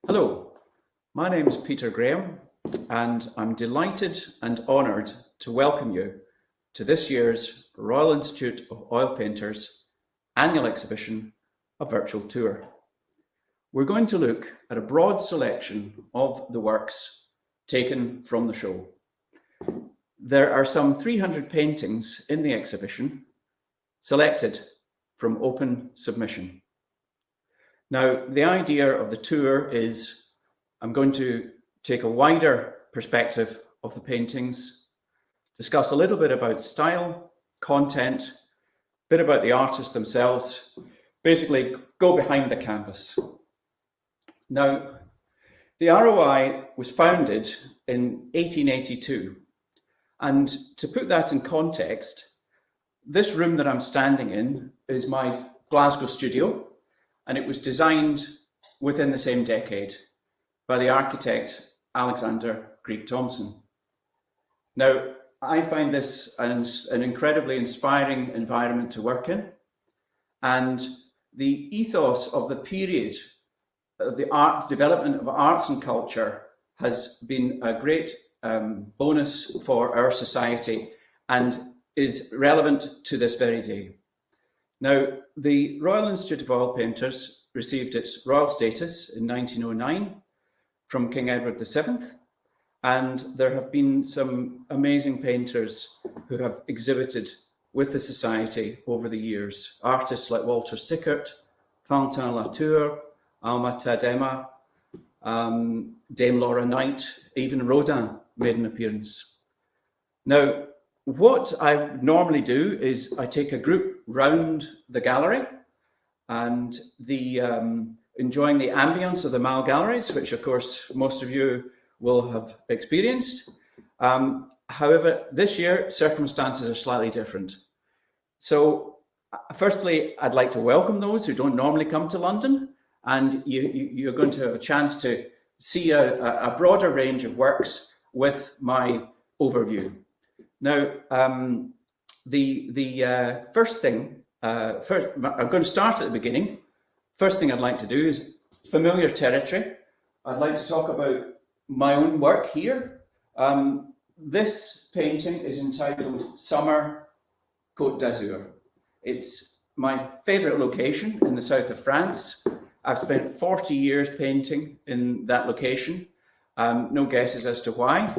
Hello, my name is Peter Graham, and I'm delighted and honoured to welcome you to this year's Royal Institute of Oil Painters annual exhibition, A Virtual Tour. We're going to look at a broad selection of the works taken from the show. There are some 300 paintings in the exhibition, selected from open submission. Now, the idea of the tour is I'm going to take a wider perspective of the paintings, discuss a little bit about style, content, a bit about the artists themselves, basically go behind the canvas. Now, the ROI was founded in 1882. And to put that in context, this room that I'm standing in is my Glasgow studio, and it was designed within the same decade by the architect Alexander Greig Thomson. Now, I find this an incredibly inspiring environment to work in, and the ethos of the period of the art development of arts and culture has been a great bonus for our society and is relevant to this very day. Now, the Royal Institute of Oil Painters received its royal status in 1909 from King Edward VII, and there have been some amazing painters who have exhibited with the society over the years. Artists like Walter Sickert, Valentin Latour, Alma Tadema, Dame Laura Knight, even Rodin made an appearance. Now, what I normally do is I take a group round the gallery and enjoying the ambience of the Mall galleries, which of course most of you will have experienced. However, this year circumstances are slightly different. So firstly, I'd like to welcome those who don't normally come to London, and you're going to have a chance to see a broader range of works with my overview. Now, the first thing, I'm going to start at the beginning. First thing I'd like to do is familiar territory. I'd like to talk about my own work here. This painting is entitled Summer Côte d'Azur. It's my favourite location in the south of France. I've spent 40 years painting in that location. No guesses as to why.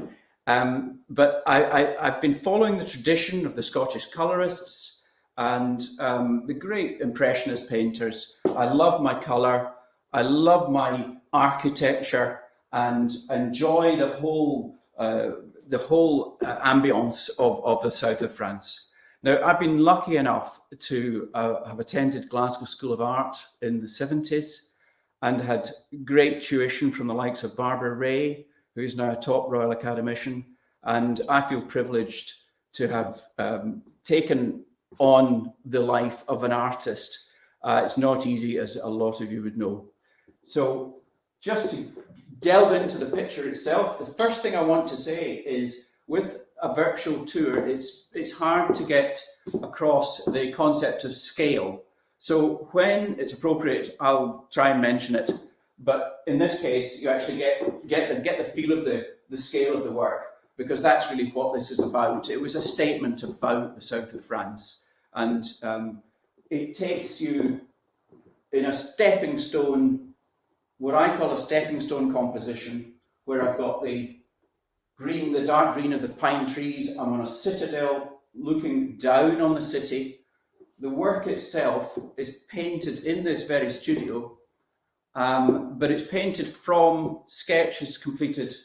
But I've been following the tradition of the Scottish colourists and the great Impressionist painters. I love my colour, I love my architecture, and enjoy the whole ambience of the south of France. Now, I've been lucky enough to have attended Glasgow School of Art in the 70s and had great tuition from the likes of Barbara Ray, who is now a top Royal Academician, and I feel privileged to have taken on the life of an artist. It's not easy, as a lot of you would know. So just to delve into the picture itself, the first thing I want to say is with a virtual tour, it's hard to get across the concept of scale. So when it's appropriate, I'll try and mention it. But in this case, you actually get the feel of the scale of the work, because that's really what this is about. It was a statement about the south of France. And it takes you in a stepping stone, what I call a stepping stone composition, where I've got the dark green of the pine trees. I'm on a citadel looking down on the city. The work itself is painted in this very studio, but it's painted from sketches completed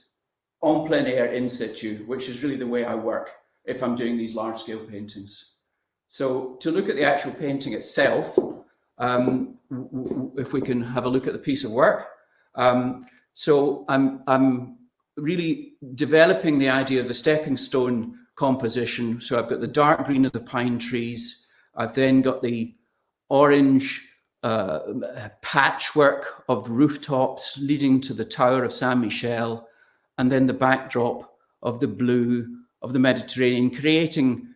en plein air in situ, which is really the way I work if I'm doing these large scale paintings. So to look at the actual painting itself, if we can have a look at the piece of work. So I'm really developing the idea of the stepping stone composition. So I've got the dark green of the pine trees. I've then got the orange patchwork of rooftops leading to the Tower of Saint Michel, and then the backdrop of the blue of the Mediterranean, creating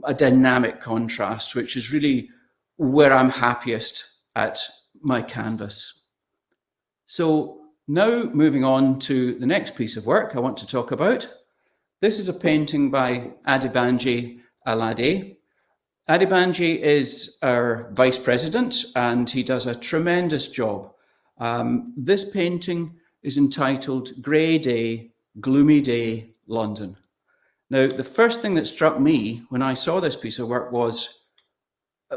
a dynamic contrast, which is really where I'm happiest at my canvas. So Now moving on to the next piece of work I want to talk about. This is a painting by Adebanji Alade. Adebanji is our vice president and he does a tremendous job. This painting is entitled Grey Day, Gloomy Day, London. Now, the first thing that struck me when I saw this piece of work was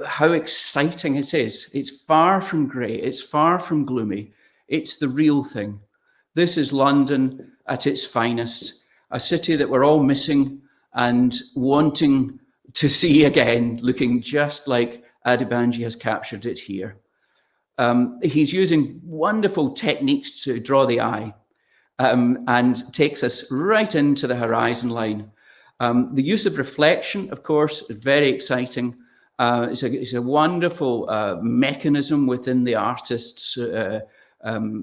how exciting it is. It's far from grey, it's far from gloomy, it's the real thing. This is London at its finest, a city that we're all missing and wanting to see again, looking just like Adebanji has captured it here. He's using wonderful techniques to draw the eye and takes us right into the horizon line. The use of reflection, of course, is very exciting. It's a wonderful mechanism within the artist's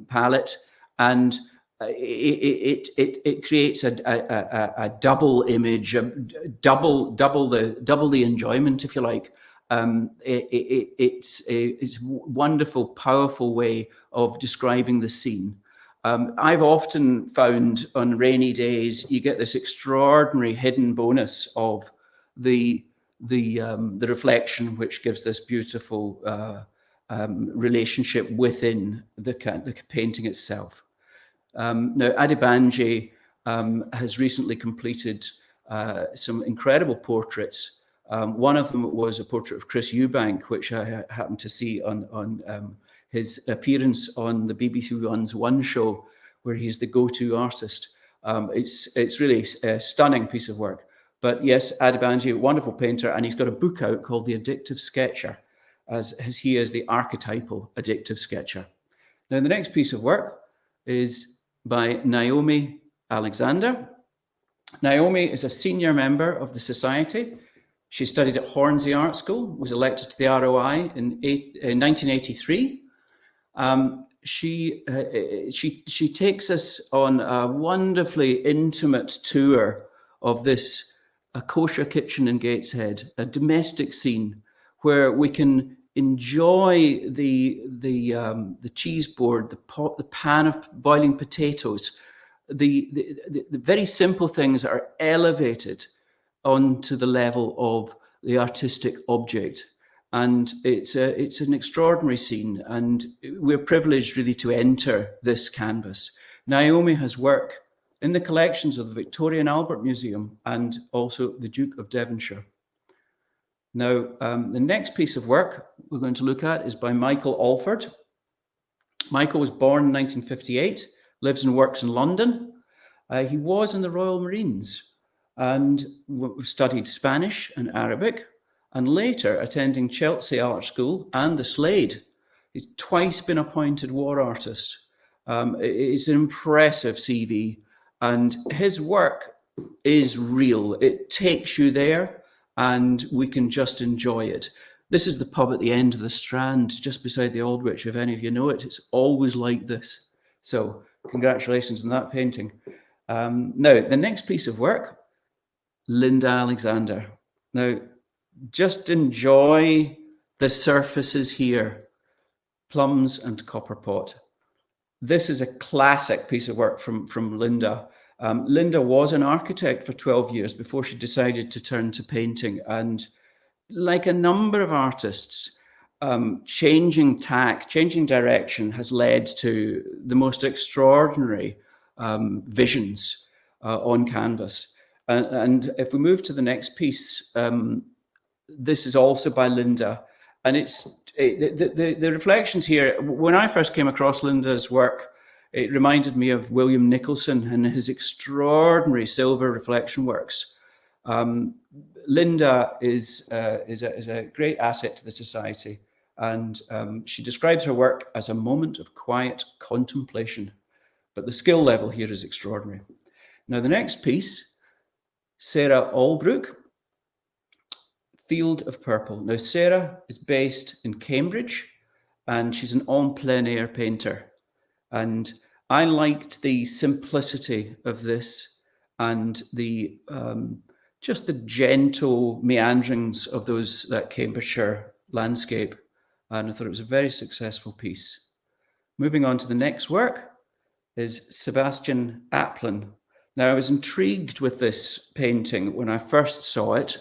palette, and it creates a double image, double the enjoyment, if you like. It's a wonderful, powerful way of describing the scene. I've often found on rainy days you get this extraordinary hidden bonus of the reflection, which gives this beautiful relationship within the painting itself. Now, Adebanji has recently completed some incredible portraits. One of them was a portrait of Chris Eubank, which I happened to see on his appearance on the BBC One's One show, where he's the go-to artist. It's really a stunning piece of work. But yes, Adebanji, wonderful painter, and he's got a book out called The Addictive Sketcher, as he is the archetypal addictive sketcher. Now, the next piece of work is by Naomi Alexander. Naomi is a senior member of the Society. She studied at Hornsey Art School, was elected to the ROI in 1983. She takes us on a wonderfully intimate tour of this kosher kitchen in Gateshead, a domestic scene where we can enjoy the cheese board, the pot, the pan of boiling potatoes, the very simple things that are elevated onto the level of the artistic object. And it's an extraordinary scene, and we're privileged really to enter this canvas. Naomi has work in the collections of the Victoria and Albert Museum and also the Duke of Devonshire. Now, the next piece of work we're going to look at is by Michael Alford. Michael was born in 1958, lives and works in London. He was in the Royal Marines and studied Spanish and Arabic, and later attending Chelsea Art School and the Slade. He's twice been appointed war artist. It's an impressive CV, and his work is real. It takes you there, and we can just enjoy it. This is the pub at the end of the Strand, just beside the Aldwych, if any of you know it. It's always like this. So congratulations on that painting. Now, the next piece of work, Linda Alexander. Now, just enjoy the surfaces here, plums and copper pot. This is a classic piece of work from Linda. Linda was an architect for 12 years before she decided to turn to painting. And like a number of artists, changing tack, changing direction has led to the most extraordinary visions on canvas. And if we move to the next piece, this is also by Linda. And the reflections here, when I first came across Linda's work, it reminded me of William Nicholson and his extraordinary silver reflection works. Linda is a great asset to the Society, and she describes her work as a moment of quiet contemplation. But the skill level here is extraordinary. Now, the next piece, Sarah Albrecht, Field of Purple. Now, Sarah is based in Cambridge, and she's an en plein air painter. And I liked the simplicity of this and the just the gentle meanderings of that Cambridgeshire landscape. And I thought it was a very successful piece. Moving on to the next work, is Sebastian Aplin. Now, I was intrigued with this painting when I first saw it.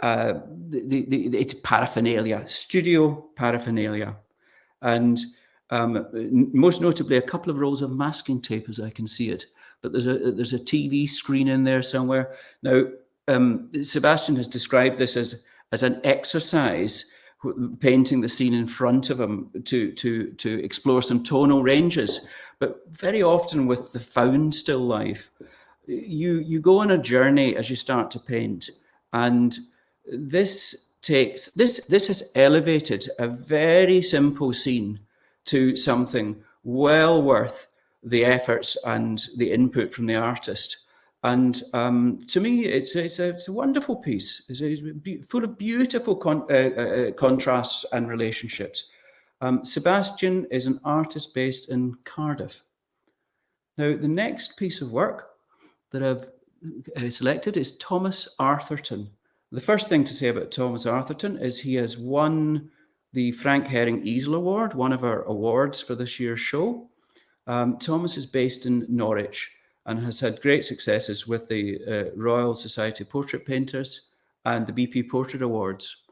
It's paraphernalia, studio paraphernalia, and most notably a couple of rolls of masking tape as I can see it. But there's a TV screen in there somewhere. Now, Sebastian has described this as an exercise, painting the scene in front of him to explore some tonal ranges. But very often with the found still life, you go on a journey as you start to paint, and this has elevated a very simple scene to something well worth the efforts and the input from the artist. And to me, it's a wonderful piece. It's full of beautiful contrasts and relationships. Sebastian is an artist based in Cardiff. Now, the next piece of work that I've selected is Thomas Arthurton. The first thing to say about Thomas Arthurton is he has won the Frank Herring Easel Award, one of our awards for this year's show. Thomas is based in Norwich and has had great successes with the Royal Society of Portrait Painters and the BP Portrait Awards.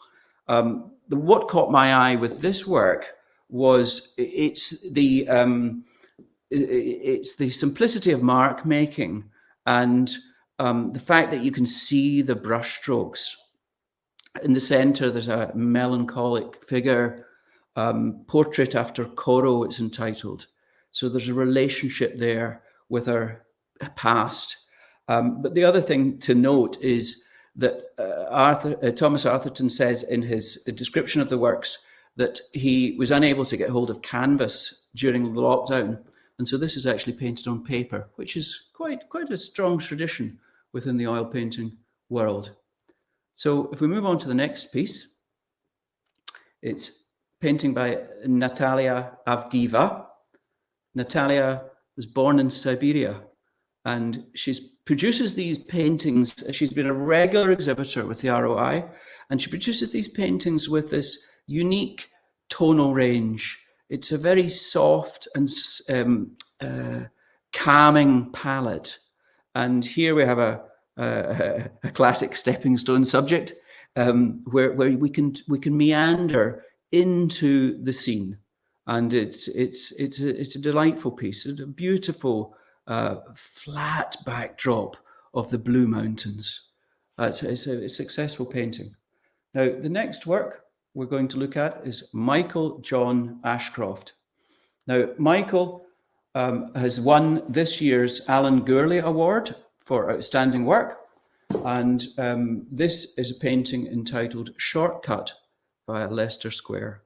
What caught my eye with this work was it's the simplicity of mark making and the fact that you can see the brush strokes. In the center, there's a melancholic figure, Portrait After Corot, it's entitled. So there's a relationship there with our past. But the other thing to note is that Thomas Arthurton says in his description of the works that he was unable to get hold of canvas during the lockdown. And so this is actually painted on paper, which is quite a strong tradition within the oil painting world. So if we move on to the next piece, it's painting by Natalia Avdiva. Natalia was born in Siberia, and she produces these paintings. She's been a regular exhibitor with the ROI, and she produces these paintings with this unique tonal range. It's a very soft and calming palette. And here we have a classic stepping stone subject where we can meander into the scene. And it's a delightful piece. It's a beautiful flat backdrop of the Blue Mountains. It's a successful painting. Now, the next work we're going to look at is Michael John Ashcroft. Now, Michael has won this year's Alan Gourlay Award for outstanding work. And this is a painting entitled Shortcut by Leicester Square.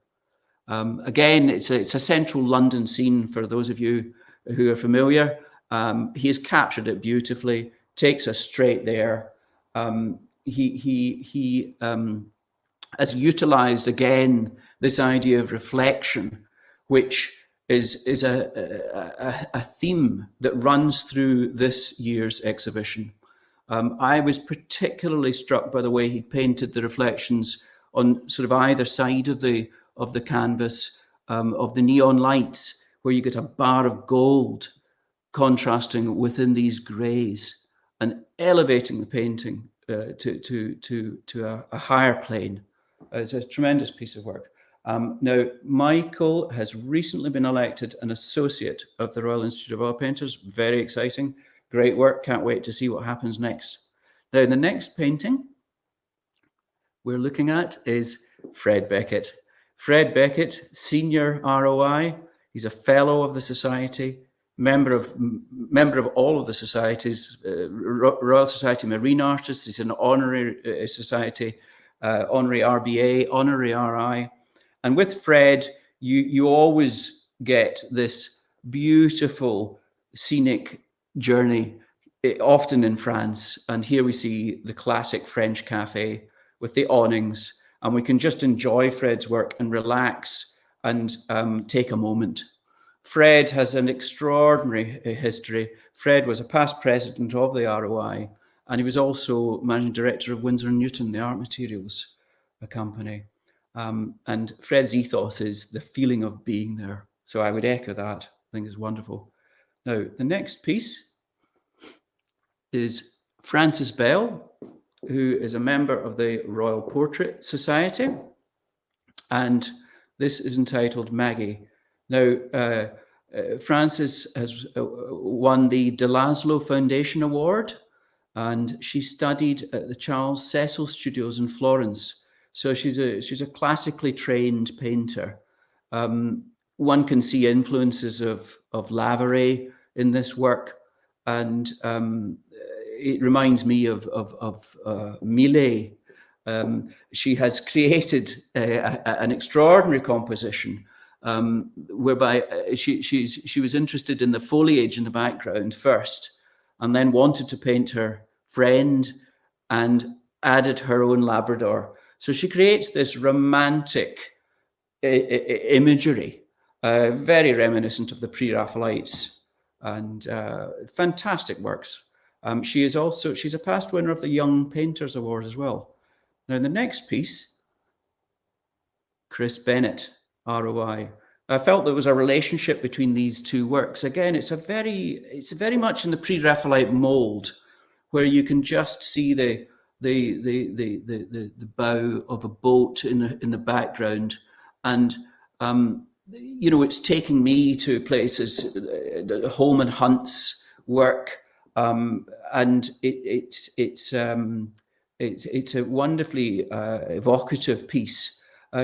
Again, it's a central London scene for those of you who are familiar. He has captured it beautifully, takes us straight there. He has utilized again this idea of reflection, which is a theme that runs through this year's exhibition. I was particularly struck by the way he painted the reflections on sort of either side of the canvas, of the neon lights, where you get a bar of gold contrasting within these greys and elevating the painting to a higher plane. It's a tremendous piece of work. Now, Michael has recently been elected an associate of the Royal Institute of Oil Painters. Very exciting, great work. Can't wait to see what happens next. Now, the next painting we're looking at is Fred Beckett. Fred Beckett, senior ROI. He's a fellow of the Society, member of all of the societies, Royal Society of Marine Artists. He's an honorary society, honorary RBA, honorary RI. And with Fred, you always get this beautiful scenic journey, often in France. And here we see the classic French cafe with the awnings, and we can just enjoy Fred's work and relax and take a moment. Fred has an extraordinary history. Fred was a past president of the ROI, and he was also managing director of Winsor & Newton, the art materials company. And Fred's ethos is the feeling of being there. So I would echo that. I think is wonderful. Now, the next piece is Frances Bell, who is a member of the Royal Portrait Society, and this is entitled Maggie. Now, Frances has won the De Laszlo Foundation Award, and she studied at the Charles Cecil Studios in Florence. So she's a classically trained painter. One can see influences of Lavery in this work, and it reminds me of Millet. She has created an extraordinary composition whereby she was interested in the foliage in the background first, and then wanted to paint her friend and added her own Labrador. So she creates this romantic imagery, very reminiscent of the Pre-Raphaelites, and fantastic works. She's a past winner of the Young Painters Award as well. Now, the next piece, Chris Bennett, ROI. I felt there was a relationship between these two works. Again, it's very much in the Pre-Raphaelite mold, where you can just see the bow of a boat in the background, and it's taking me to places, Owen Hunt's work, and it's a wonderfully evocative piece.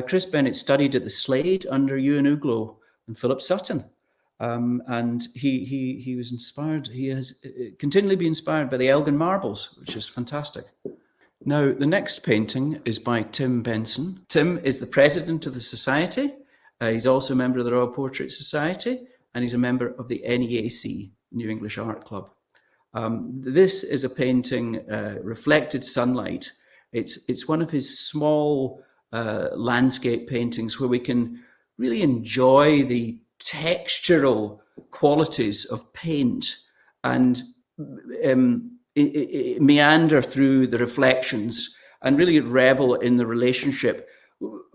Chris Bennett studied at the Slade under Ewan Uglow and Philip Sutton, and he was inspired. He has continually been inspired by the Elgin marbles, which is fantastic. Now, the next painting is by Tim Benson. Tim is the president of the Society. He's also a member of the Royal Portrait Society, and he's a member of the NEAC, New English Art Club. This is a painting, Reflected Sunlight. It's one of his small landscape paintings where we can really enjoy the textural qualities of paint and meander through the reflections and really revel in the relationship,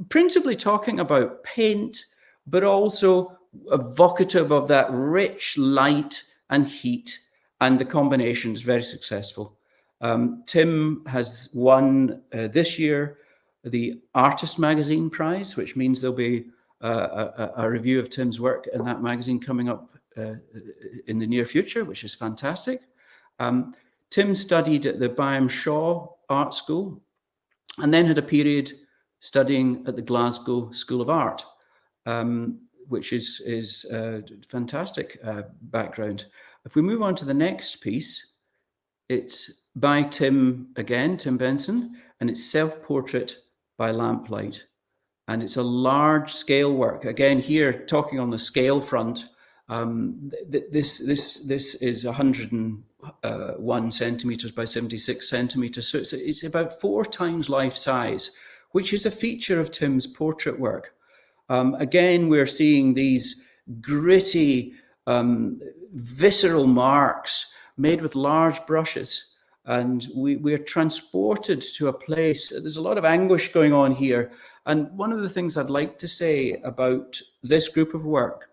principally talking about paint, but also evocative of that rich light and heat, and the combination is very successful. Tim has won this year the Artist Magazine Prize, which means there'll be a review of Tim's work in that magazine coming up in the near future, which is fantastic. Tim studied at the Byam Shaw Art School and then had a period studying at the Glasgow School of Art, which is a fantastic background. If we move on to the next piece, it's by Tim Benson, and it's Self-Portrait by Lamplight. And it's a large scale work. Again, here, talking on the scale front, this is 101 centimeters by 76 centimeters. So it's about 4 times life size, which is a feature of Tim's portrait work. Again, we're seeing these gritty, visceral marks made with large brushes. And we're transported to a place. There's a lot of anguish going on here. And one of the things I'd like to say about this group of work,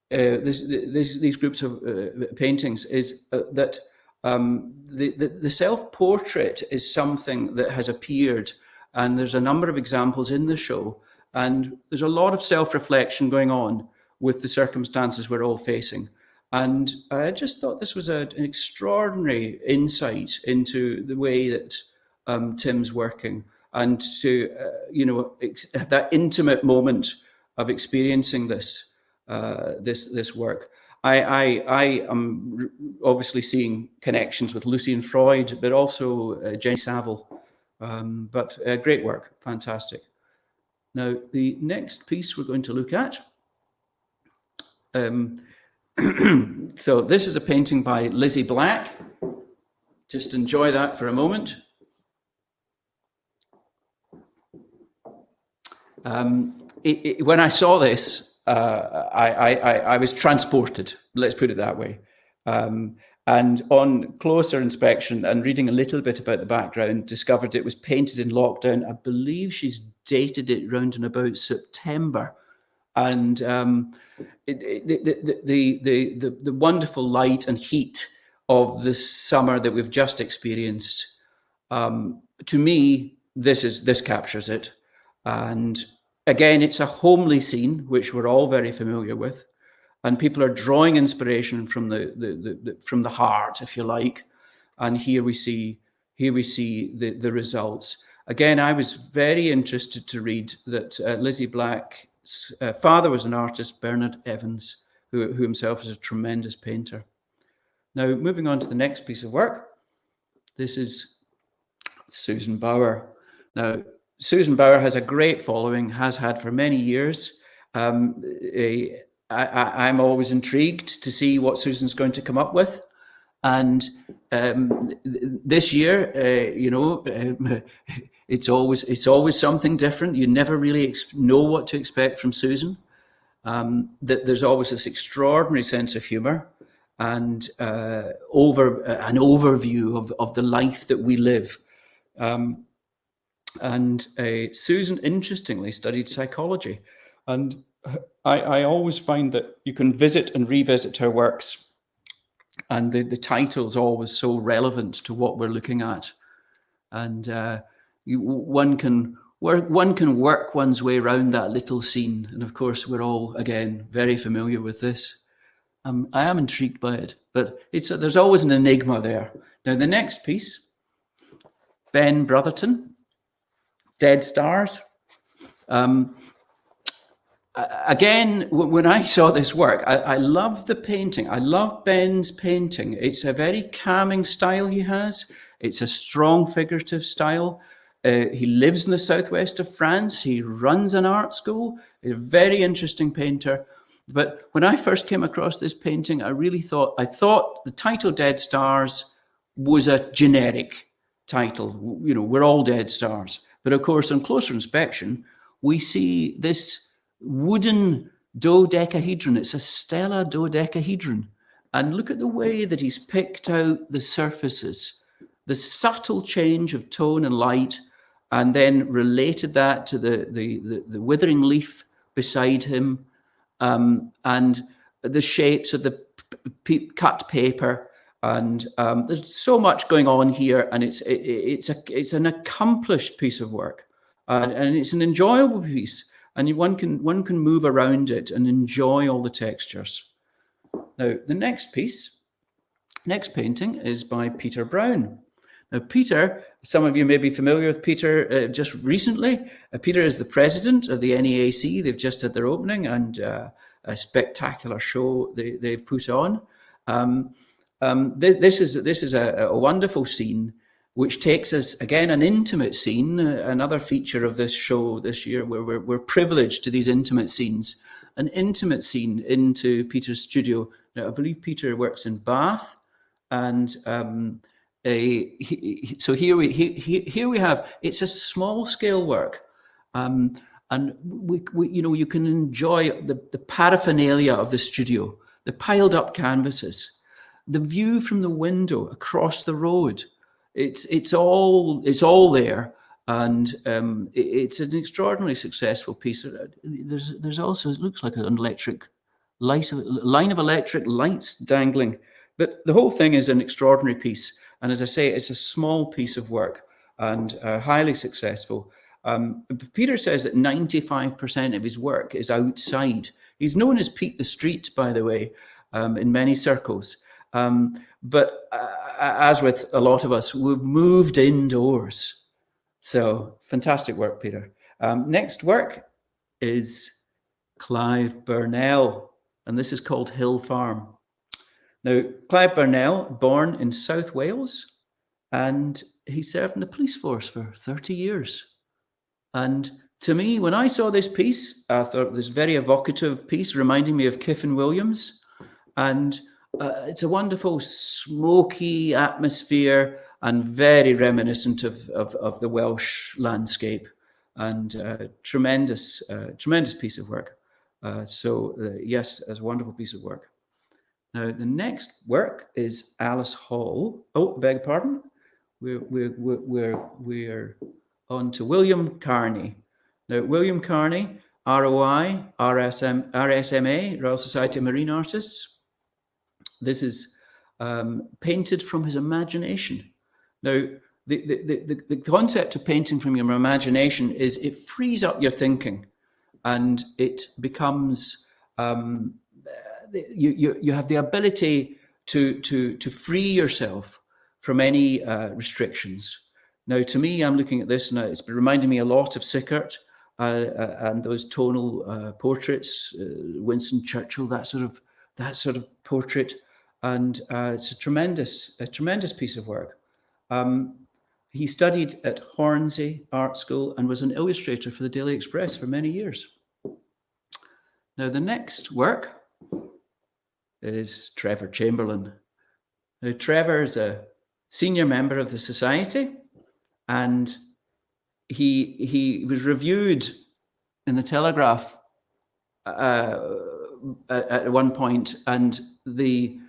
these groups of paintings, is that the self-portrait is something that has appeared, and there's a number of examples in the show, and there's a lot of self-reflection going on with the circumstances we're all facing. And I just thought this was an extraordinary insight into the way that Tim's working, and to have that intimate moment of experiencing this work. I am obviously seeing connections with Lucian Freud, but also Jenny Saville. But great work, fantastic. Now, the next piece we're going to look at. So this is a painting by Lizzie Black. Just enjoy that for a moment. When I saw this, I was transported, let's put it that way. And on closer inspection and reading a little bit about the background, discovered it was painted in lockdown. I believe she's dated it round and about September. and the wonderful light and heat of this summer that we've just experienced. To me, this captures it. And again, it's a homely scene, which we're all very familiar with, and people are drawing inspiration from the heart, if you like. And here we see the results. Again, I was very interested to read that Lizzie Black's father was an artist, Bernard Evans, who himself is a tremendous painter. Now, moving on to the next piece of work. This is Susan Bauer. Now, Susan Bauer has a great following, has had for many years. I'm always intrigued to see what Susan's going to come up with. And this year, it's always something different. You never really know what to expect from Susan. There's always this extraordinary sense of humour and an overview of the life that we live. Susan, interestingly, studied psychology. And I always find that you can visit and revisit her works, and the title is always so relevant to what we're looking at. And one can work one's way around that little scene. And of course, we're all, again, very familiar with this. I am intrigued by it, but there's always an enigma there. Now, the next piece, Ben Brotherton, Dead Stars. Again, when I saw this work, I love the painting. I love Ben's painting. It's a very calming style he has. It's a strong figurative style. He lives in the southwest of France. He runs an art school. He's a very interesting painter. But when I first came across this painting, I thought the title Dead Stars was a generic title. We're all dead stars. But of course, on closer inspection, we see this wooden dodecahedron. It's a stela dodecahedron. And look at the way that he's picked out the surfaces, the subtle change of tone and light, and then related that to the withering leaf beside him, and the shapes of the cut paper. And there's so much going on here, and it's an accomplished piece of work, and it's an enjoyable piece, and one can move around it and enjoy all the textures. Now, the next painting is by Peter Brown. Now, Peter, some of you may be familiar with Peter just recently. Peter is the president of the NEAC. They've just had their opening, and a spectacular show they've put on. This is a wonderful scene, which takes us, again, an intimate scene, another feature of this show this year, where we're privileged to these intimate scenes, an intimate scene into Peter's studio. Now, I believe Peter works in Bath, and so here we have, it's a small scale work, and we you can enjoy the paraphernalia of the studio, the piled up canvases, the view from the window across the road. It's all there, and it's an extraordinarily successful piece. There's also, it looks like an electric light, a line of electric lights dangling, but the whole thing is an extraordinary piece. And as I say, it's a small piece of work and highly successful. Peter says that 95% of his work is outside. He's known as Pete the Street, by the way, in many circles. But as with a lot of us, we've moved indoors. So fantastic work, Peter. Next work is Clive Burnell, and this is called Hill Farm. Now, Clive Burnell, born in South Wales, and he served in the police force for 30 years. And to me, when I saw this piece, I thought this very evocative piece reminding me of Kyffin Williams. And it's a wonderful smoky atmosphere and very reminiscent of the Welsh landscape, and tremendous piece of work. Yes, it's a wonderful piece of work. Now, the next work is Alice Hall. Oh, beg pardon. We're on to William Kearney. Now, William Kearney, ROI, RSMA, Royal Society of Marine Artists. This is painted from his imagination. Now, the concept of painting from your imagination is it frees up your thinking, and it becomes you have the ability to free yourself from any restrictions. Now, to me, I'm looking at this now. It's been reminding me a lot of Sickert and those tonal portraits, Winston Churchill, that sort of portrait, and it's a tremendous piece of work. He studied at Hornsey Art School and was an illustrator for the Daily Express for many years. Now, the next work is Trevor Chamberlain. Now, Trevor is a senior member of the Society, and he was reviewed in the Telegraph at one point, and the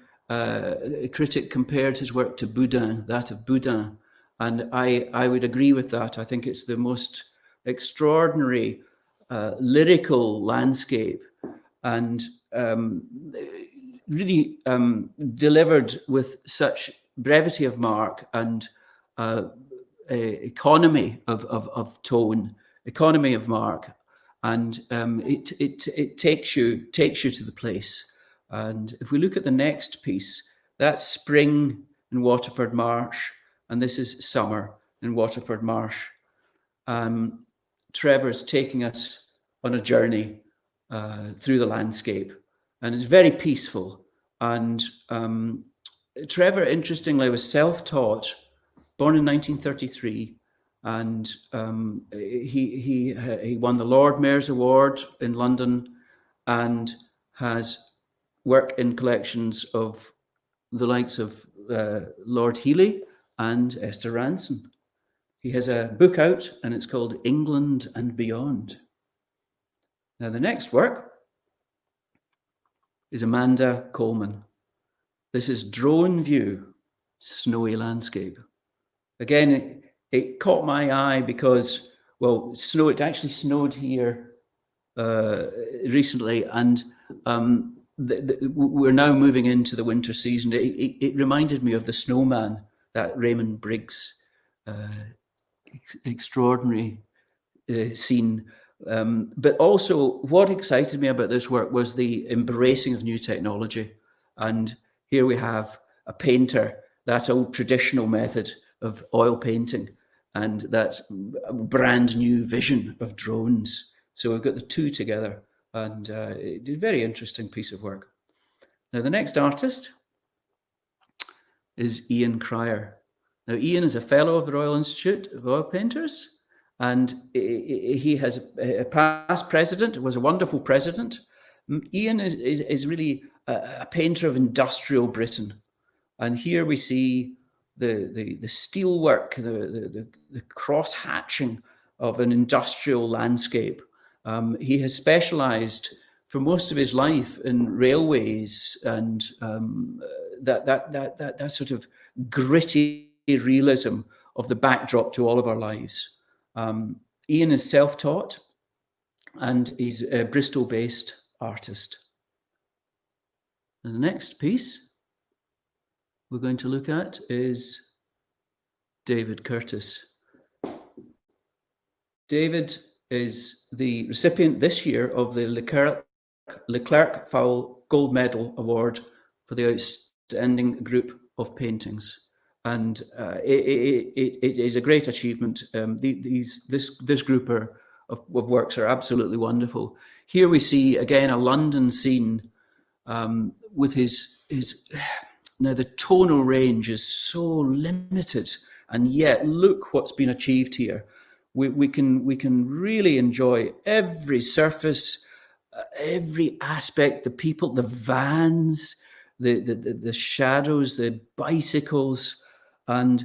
critic compared his work to Boudin, that of Boudin, and I would agree with that. I think it's the most extraordinary lyrical landscape, and really delivered with such brevity of mark and economy of tone, economy of mark, and it takes you to the place. And if we look at the next piece, that's spring in Waterford Marsh, and this is summer in Waterford Marsh. Trevor's taking us on a journey through the landscape, and it's very peaceful. And Trevor, interestingly, was self-taught, born in 1933, and he won the Lord Mayor's Award in London, and has work in collections of the likes of Lord Healy and Esther Ranson. He has a book out, and it's called England and Beyond. Now, the next work is Amanda Coleman. This is Drone View, Snowy Landscape. Again, it caught my eye because, well, it actually snowed here recently, and we're now moving into the winter season. It reminded me of The Snowman, that Raymond Briggs extraordinary scene. But also, what excited me about this work was the embracing of new technology. And here we have a painter, that old traditional method of oil painting, and that brand new vision of drones. So we've got the two together, and it's a very interesting piece of work. Now, the next artist is Ian Cryer. Now, Ian is a fellow of the Royal Institute of Oil Painters, and he has a past president, was a wonderful president. Ian is really a painter of industrial Britain. And here we see the steelwork, the cross-hatching of an industrial landscape. He has specialised for most of his life in railways and that sort of gritty realism of the backdrop to all of our lives. Ian is self-taught, and he's a Bristol-based artist. And the next piece we're going to look at is David Curtis. David is the recipient this year of the Leclerc Fowle Gold Medal Award for the Outstanding Group of Paintings. And it is a great achievement. This group of works are absolutely wonderful. Here we see, again, a London scene with his now the tonal range is so limited, and yet look what's been achieved here. We can really enjoy every surface, every aspect, the people, the vans, the shadows, the bicycles, and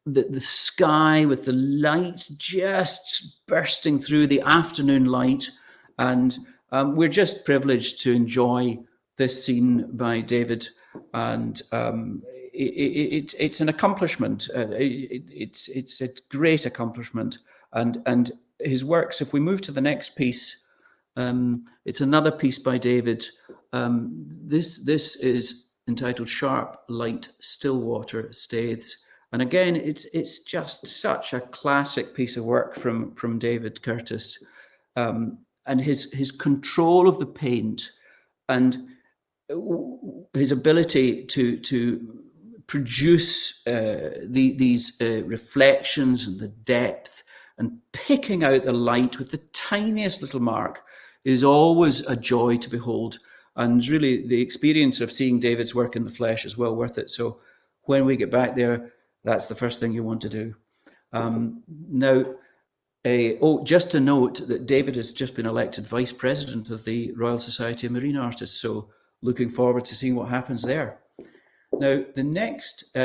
the sky with the light just bursting through, the afternoon light. And we're just privileged to enjoy this scene by David. And it's an accomplishment. It's a great accomplishment. And his works, if we move to the next piece, It's another piece by David. This is entitled Sharp, Light, Stillwater Staithes. And again, it's just such a classic piece of work from David Curtis. And his control of the paint and his ability to produce these reflections and the depth and picking out the light with the tiniest little mark is always a joy to behold. And really, the experience of seeing David's work in the flesh is well worth it. So when we get back there, that's the first thing you want to do. Now, just to note that David has just been elected Vice President of the Royal Society of Marine Artists. So looking forward to seeing what happens there. Now, the next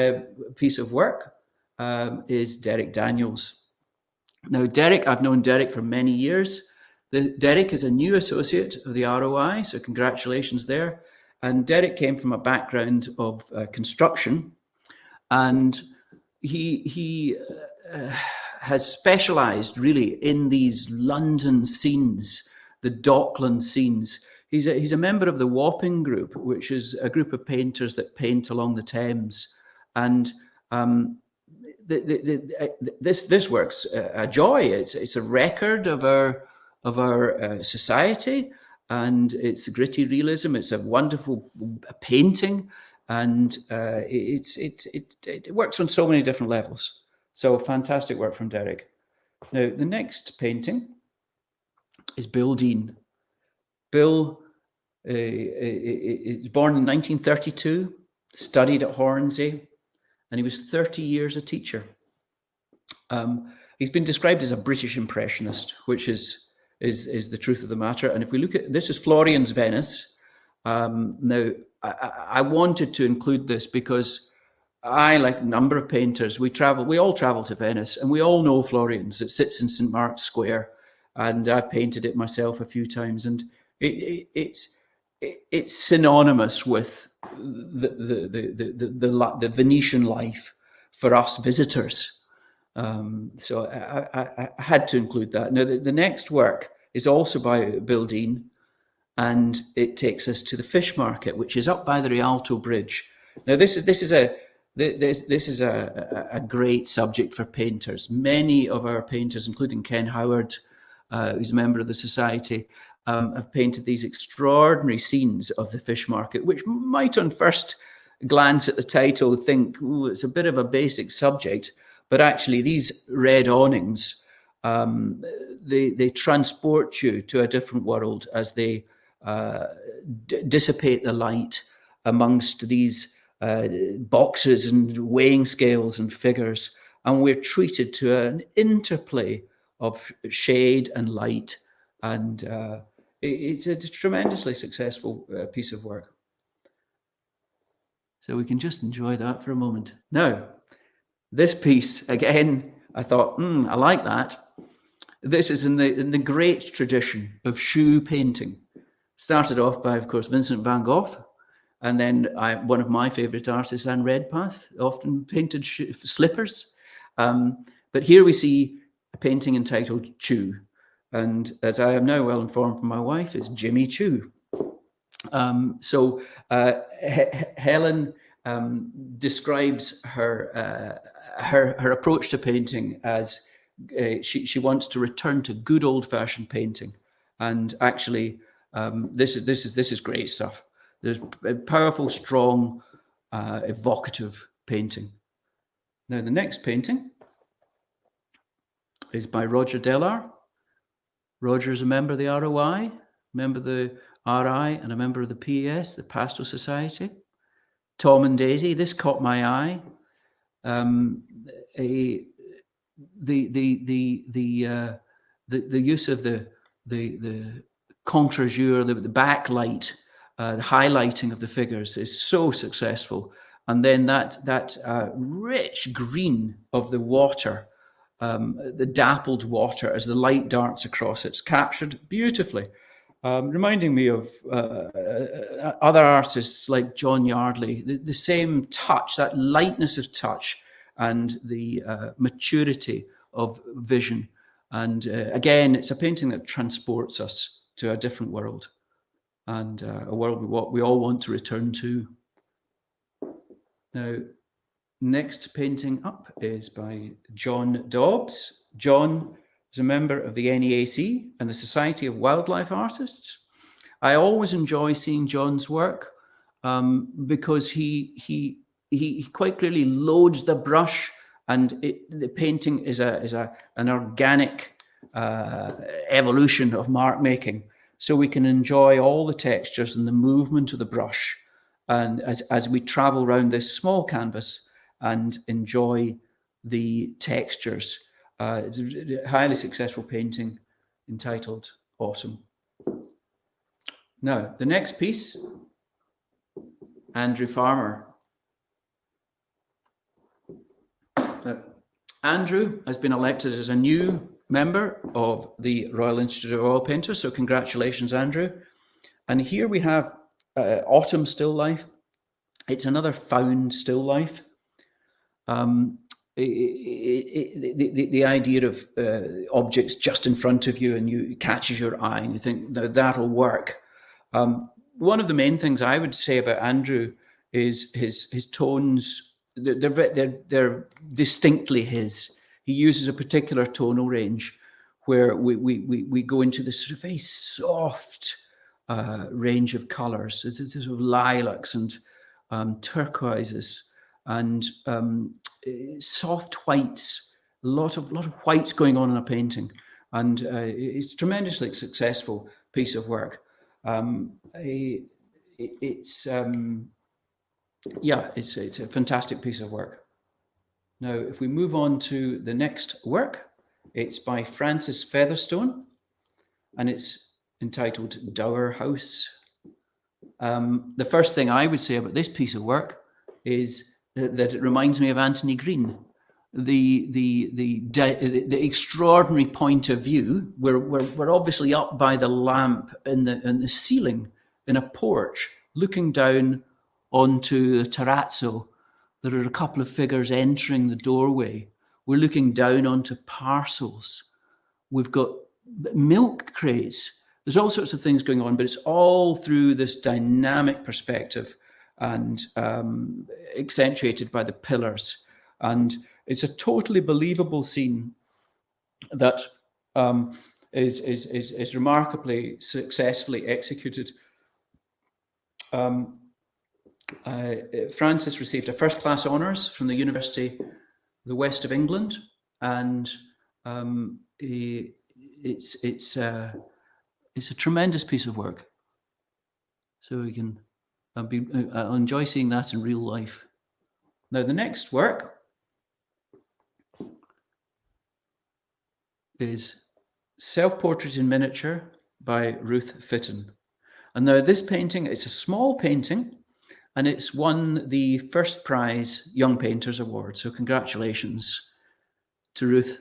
piece of work is Derrick Daniels. Now, I've known Derrick for many years. Derrick is a new associate of the ROI, so congratulations there. And Derrick came from a background of construction, and he has specialised really in these London scenes, the Dockland scenes. He's a member of the Wapping Group, which is a group of painters that paint along the Thames, and this work's a joy. It's a record of our society, and it's a gritty realism. It's a wonderful painting, and it works on so many different levels. So fantastic work from Derrick. Now the next painting is Bill Dean. Bill is born in 1932, studied at Hornsey, and he was 30 years a teacher. He's been described as a British impressionist, which is the truth of the matter. And if we look at, this is Florian's Venice. Now, I wanted to include this because I, like a number of painters, we all travel to Venice, and we all know Florian's. It sits in St. Mark's Square, and I've painted it myself a few times, and it's synonymous with the Venetian life for us visitors. So I had to include that. Now, the next work is also by Bill Dean, and it takes us to the fish market, which is up by the Rialto Bridge. Now, this is a great subject for painters. Many of our painters, including Ken Howard, who's a member of the Society, have painted these extraordinary scenes of the fish market, which might on first glance at the title think, ooh, it's a bit of a basic subject, but actually these red awnings, they transport you to a different world as they dissipate the light amongst these boxes and weighing scales and figures, and we're treated to an interplay of shade and light, and it's a tremendously successful piece of work. So we can just enjoy that for a moment. Now, this piece, again, I thought, I like that. This is in the great tradition of shoe painting. Started off by, of course, Vincent van Gogh, and then one of my favourite artists, Anne Redpath, often painted slippers. But here we see a painting entitled Chew. And as I am now well informed from my wife, it's Jimmy Chew. So Helen describes her approach to painting as she wants to return to good old-fashioned painting. And actually, this is great stuff. There's a powerful, strong, evocative painting. Now, the next painting is by Roger Dellar. Roger is a member of the ROI, member of the RI, and a member of the PES, the Pastoral Society. Tom and Daisy, this caught my eye. The use of the contre-jour, the backlight, the highlighting of the figures is so successful, and then that rich green of the water, the dappled water as the light darts across, it's captured beautifully, reminding me of other artists like John Yardley. The same touch, that lightness of touch, and the maturity of vision. And again, it's a painting that transports us to a different world, and a world we all want to return to. Now, next painting up is by John Dobbs. John is a member of the NEAC and the Society of Wildlife Artists. I always enjoy seeing John's work because he quite clearly loads the brush, and the painting is an organic evolution of mark making. So we can enjoy all the textures and the movement of the brush, and as we travel around this small canvas and enjoy the textures. Highly successful painting entitled Awesome. Now, the next piece, Andrew Farmer. Andrew has been elected as a new member of the Royal Institute of Oil Painters, so congratulations, Andrew. And here we have Autumn Still Life. It's another found still life. The idea of objects just in front of you, and it catches your eye and you think, no, that'll work. One of the main things I would say about Andrew is his tones. They're distinctly his. He uses a particular tonal range where we go into this sort of very soft range of colours. It's sort of lilacs and turquoises and soft whites. A lot of whites going on in a painting, and it's a tremendously successful piece of work. It's a fantastic piece of work. Now, if we move on to the next work, it's by Francis Featherstone, and it's entitled Dower House. The first thing I would say about this piece of work is that it reminds me of Anthony Green. The extraordinary point of view. We're obviously up by the lamp in the ceiling in a porch, looking down onto a terrazzo. There are a couple of figures entering the doorway. We're looking down onto parcels. We've got milk crates. There's all sorts of things going on, but it's all through this dynamic perspective and accentuated by the pillars. And it's a totally believable scene that is remarkably successfully executed. Francis received a first-class honours from the University of the West of England, and it's a tremendous piece of work. So we can I'll enjoy seeing that in real life. Now, the next work is Self-portrait in Miniature by Ruth Fitton. And now this painting, it's a small painting, and it's won the first prize Young Painters Award. So congratulations to Ruth.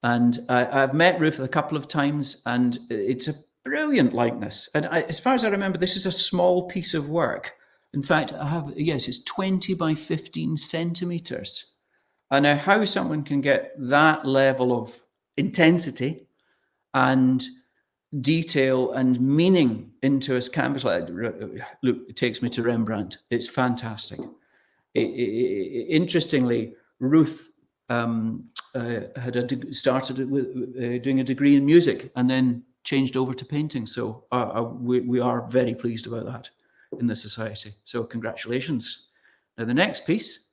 And I've met Ruth a couple of times, and it's a brilliant likeness. And as far as I remember, this is a small piece of work. In fact, it's 20 by 15 centimeters. And now how someone can get that level of intensity and detail and meaning into a canvas like that. Look, it takes me to Rembrandt. It's fantastic. Interestingly, Ruth started with doing a degree in music and then changed over to painting. So we are very pleased about that in the society. So congratulations. Now the next piece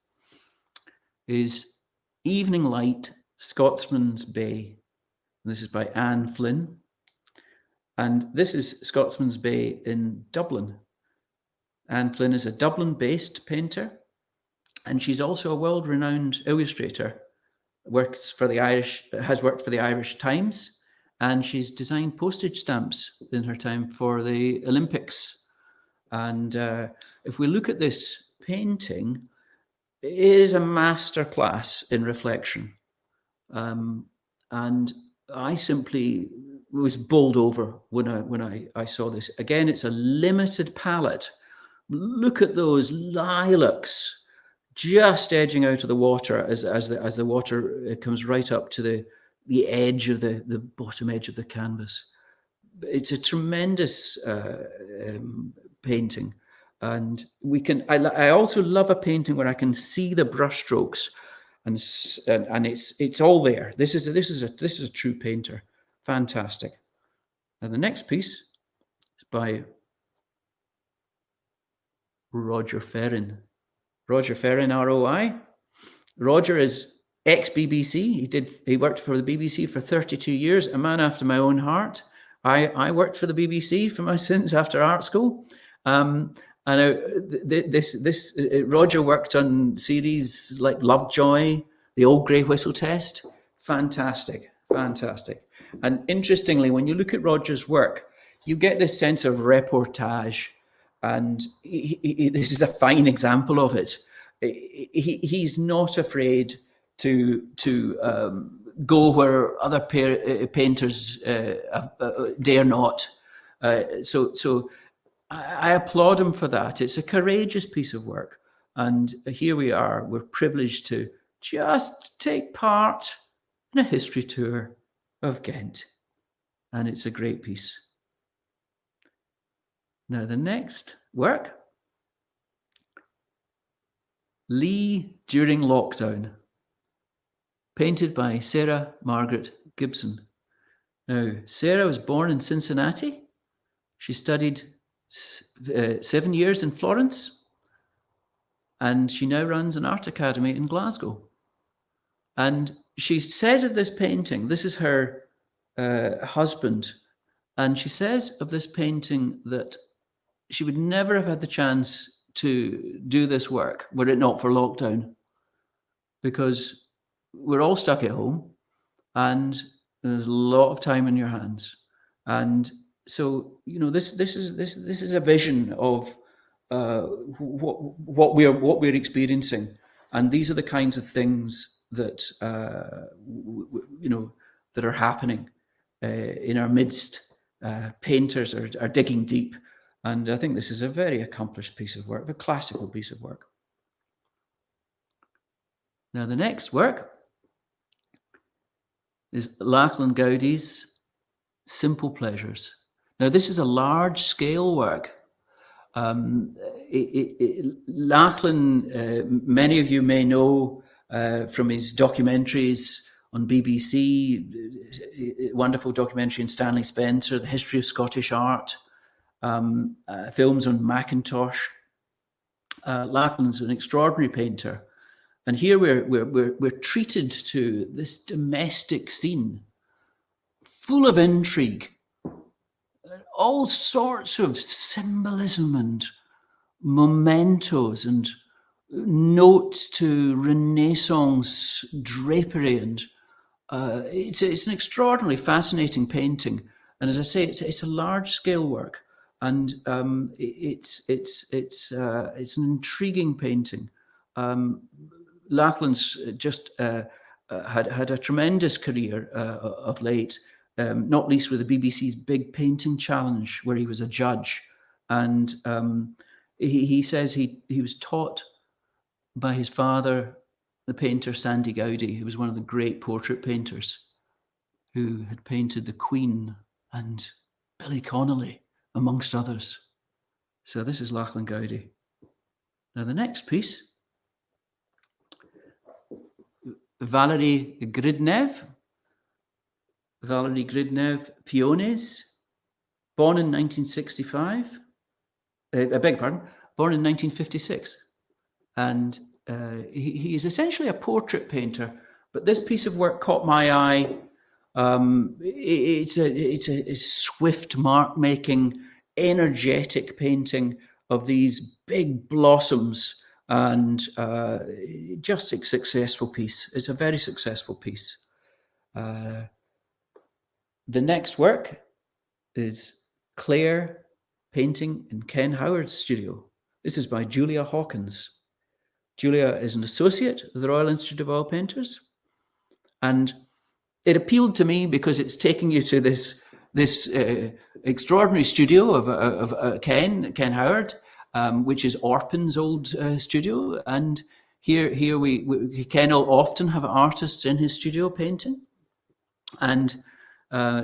is Evening Light, Scotsman's Bay. And this is by Anne Flynn. And this is Scotsman's Bay in Dublin. Anne Flynn is a Dublin-based painter, and she's also a world-renowned illustrator. Has worked for the Irish Times, and she's designed postage stamps in her time for the Olympics. And if we look at this painting, it is a masterclass in reflection. And I simply was bowled over when I saw this. Again, it's a limited palette. Look at those lilacs just edging out of the water as the water comes right up to the edge of the bottom edge of the canvas. it's a tremendous painting. And I also love a painting where I can see the brushstrokes, and it's all there. This is a true painter. Fantastic. And the next piece is by Roger Ferrin. Roger Ferrin ROI. Roger is ex-BBC. He worked for the BBC for 32 years, a man after my own heart. I worked for the BBC for my sins after art school. Roger worked on series like Lovejoy, The Old Grey Whistle Test. Fantastic. And interestingly, when you look at Roger's work, you get this sense of reportage, and this is a fine example of it. He's not afraid to go where other painters dare not. So I applaud him for that. It's a courageous piece of work. And here we are. We're privileged to just take part in a history tour of Ghent. And it's a great piece. Now, the next work, Lee During Lockdown, painted by Sarah Margaret Gibson. Now, Sarah was born in Cincinnati. She studied 7 years in Florence, and she now runs an art academy in Glasgow. And she says of this painting, this is her husband, and she says of this painting that she would never have had the chance to do this work were it not for lockdown, because we're all stuck at home and there's a lot of time in your hands. And so, this is a vision of what we're experiencing, and these are the kinds of things that that are happening in our midst. Painters are digging deep, and I think this is a very accomplished piece of work, a classical piece of work. Now, the next work is Lachlan Goudie's Simple Pleasures. Now, this is a large-scale work. Lachlan, many of you may know from his documentaries on BBC, wonderful documentary on Stanley Spencer, The History of Scottish Art, films on Macintosh. Lachlan's an extraordinary painter. And here we're treated to this domestic scene full of intrigue, all sorts of symbolism and mementos and notes to Renaissance drapery, and it's an extraordinarily fascinating painting. And as I say, it's a large scale work, and it's an intriguing painting. Lachlan's just had a tremendous career of late, not least with the BBC's Big Painting Challenge, where he was a judge. And he says he was taught by his father, the painter Sandy Goudie, who was one of the great portrait painters, who had painted the Queen and Billy Connolly, amongst others. So this is Lachlan Goudie. Now the next piece, Valerie Gridnev. Valerie Gridnev, Peonies, born in 1965. I beg your pardon, born in 1956. And he is essentially a portrait painter, but this piece of work caught my eye. It's a swift mark-making, energetic painting of these big blossoms, and just a successful piece. It's a very successful piece. The next work is Claire painting in Ken Howard's studio. This is by Julia Hawkins. Julia is an associate of the Royal Institute of Oil Painters, and it appealed to me because it's taking you to this extraordinary studio of Ken Howard, which is Orpin's old studio. And here Ken will often have artists in his studio painting, and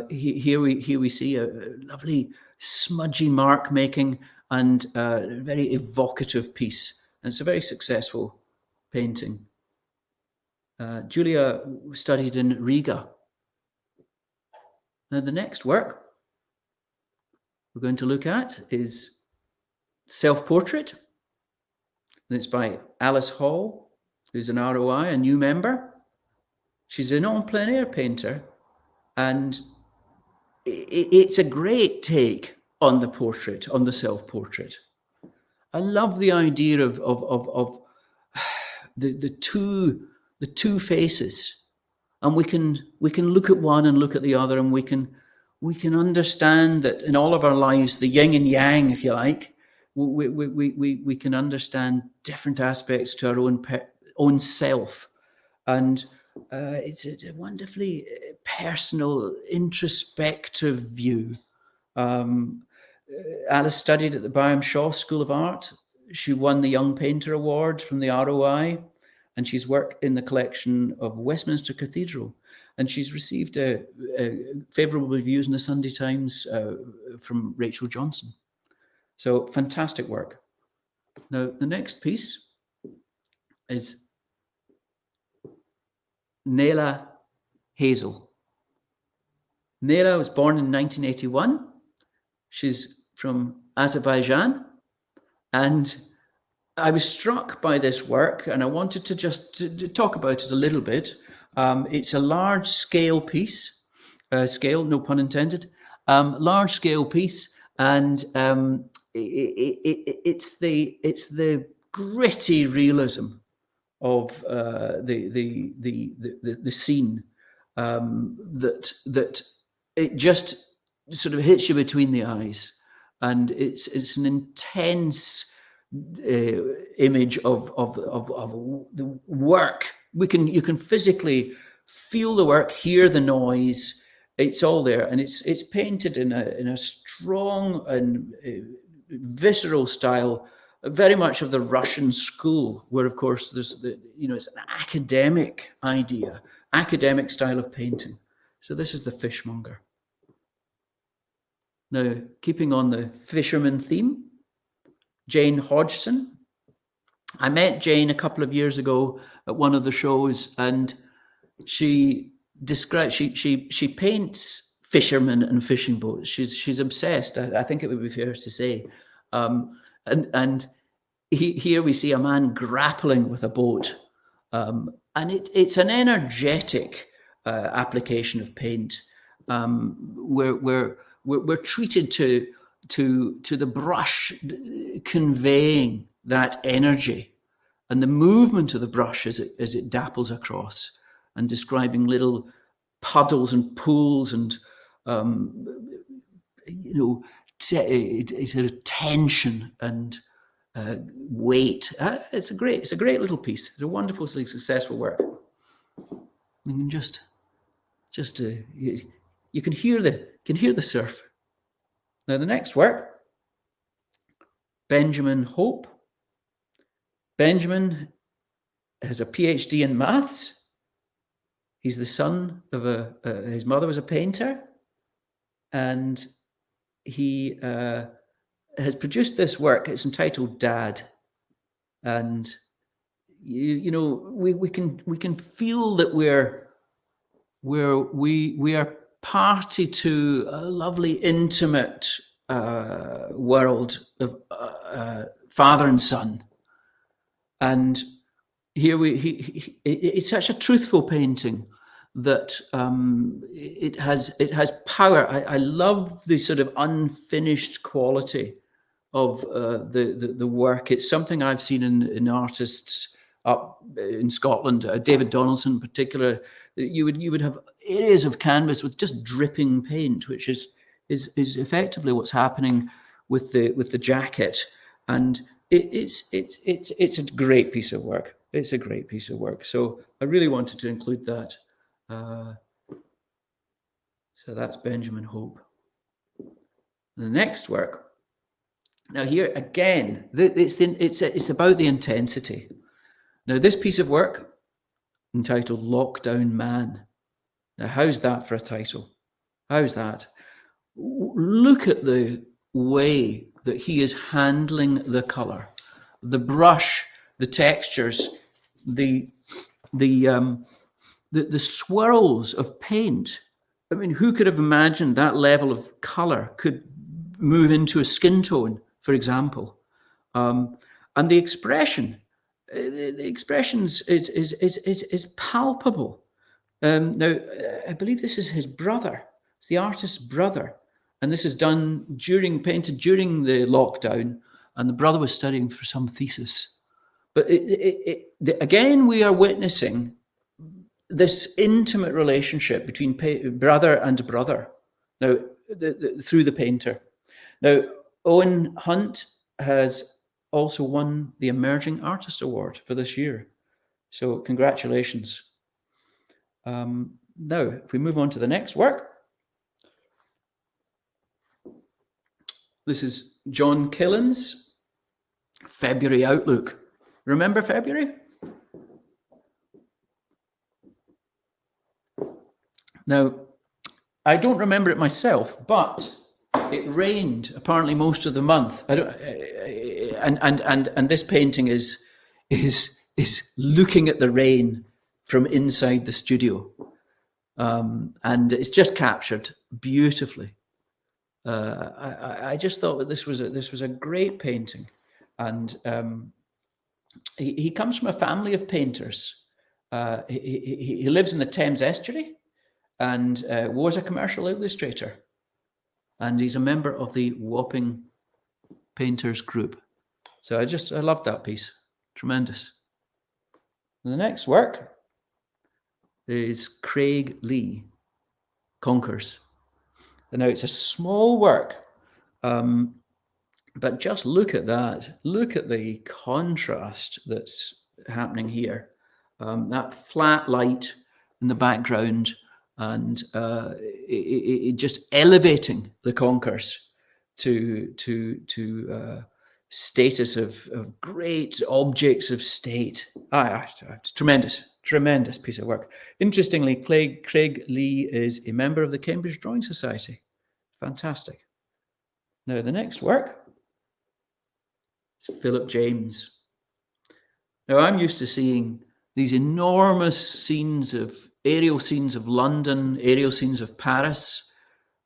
Here we see a lovely smudgy mark making and a very evocative piece. And it's a very successful painting. Julia studied in Riga. Now the next work we're going to look at is Self-portrait. And it's by Alice Hall, who's an ROI, a new member. She's an en plein air painter, and it's a great take on the portrait, on the self-portrait. I love the idea of the two faces, and we can look at one and look at the other, and we can understand that in all of our lives, the yin and yang, if you like, we can understand different aspects to our own self, and it's a wonderfully personal, introspective view. Alice studied at the Byam Shaw School of Art. She won the Young Painter Award from the ROI, and she's worked in the collection of Westminster Cathedral. And she's received favourable reviews in the Sunday Times from Rachel Johnson. So fantastic work. Now, the next piece is Nayla Hazel. Nayla was born in 1981. She's from Azerbaijan. And I was struck by this work, and I wanted to just to talk about it a little bit. It's a large scale piece, scale, no pun intended, large scale piece. And it's the gritty realism of the scene that it just sort of hits you between the eyes, and it's an intense image of the work. You can physically feel the work, hear the noise. It's all there, and it's painted in a strong and visceral style, very much of the Russian school, where of course there's it's an academic idea, academic style of painting. So this is the fishmonger. Now, keeping on the fisherman theme, Jane Hodgson. I met Jane a couple of years ago at one of the shows, and she describes she paints fishermen and fishing boats. She's obsessed. I think it would be fair to say, and here we see a man grappling with a boat, and it's an energetic application of paint, where we're treated to the brush conveying that energy, and the movement of the brush as it dapples across, and describing little puddles and pools and it's a tension and weight. It's a great little piece. It's a wonderfully successful work. You can just you can hear the surf. Now the next work, Benjamin Hope. Benjamin has a PhD in maths. He's the son of his mother was a painter, and he has produced this work. It's entitled Dad, and we can feel that we are party to a lovely intimate world of father and son, and here it's such a truthful painting that it has power. I love the sort of unfinished quality of the work. It's something I've seen in artists up in Scotland, David Donaldson in particular. You would have areas of canvas with just dripping paint, which is effectively what's happening with the jacket, and it's a great piece of work. It's a great piece of work. So I really wanted to include that. So that's Benjamin Hope. The next work. Now here again, it's about the intensity. Now this piece of work, entitled Lockdown Man. Now how's that for a title? How's that? Look at the way that he is handling the colour, the brush, the textures, the swirls of paint. I mean, who could have imagined that level of colour could move into a skin tone, for example? And the expression is palpable. Now, I believe this is his brother. It's the artist's brother, and this is painted during the lockdown, and the brother was studying for some thesis. But again, we are witnessing this intimate relationship between brother and brother now through the painter. Now, Owen Hunt has also won the Emerging Artist Award for this year. So congratulations. Now, if we move on to the next work, this is John Killen's February Outlook. Remember February? Now, I don't remember it myself, but it rained apparently most of the month. And this painting is looking at the rain from inside the studio, and it's just captured beautifully. I just thought that this was a great painting, and he comes from a family of painters. He lives in the Thames estuary, and was a commercial illustrator, and he's a member of the Wapping Painters group. So I loved that piece, tremendous. And the next work is Craig Lee, Conkers. And now it's a small work, but just look at that. Look at the contrast that's happening here. That flat light in the background, and it just elevating the conkers to status of great objects of state. Tremendous piece of work. Interestingly, Craig Lee is a member of the Cambridge Drawing Society. Fantastic. Now, the next work is Philip James. Now, I'm used to seeing these enormous aerial scenes of London, aerial scenes of Paris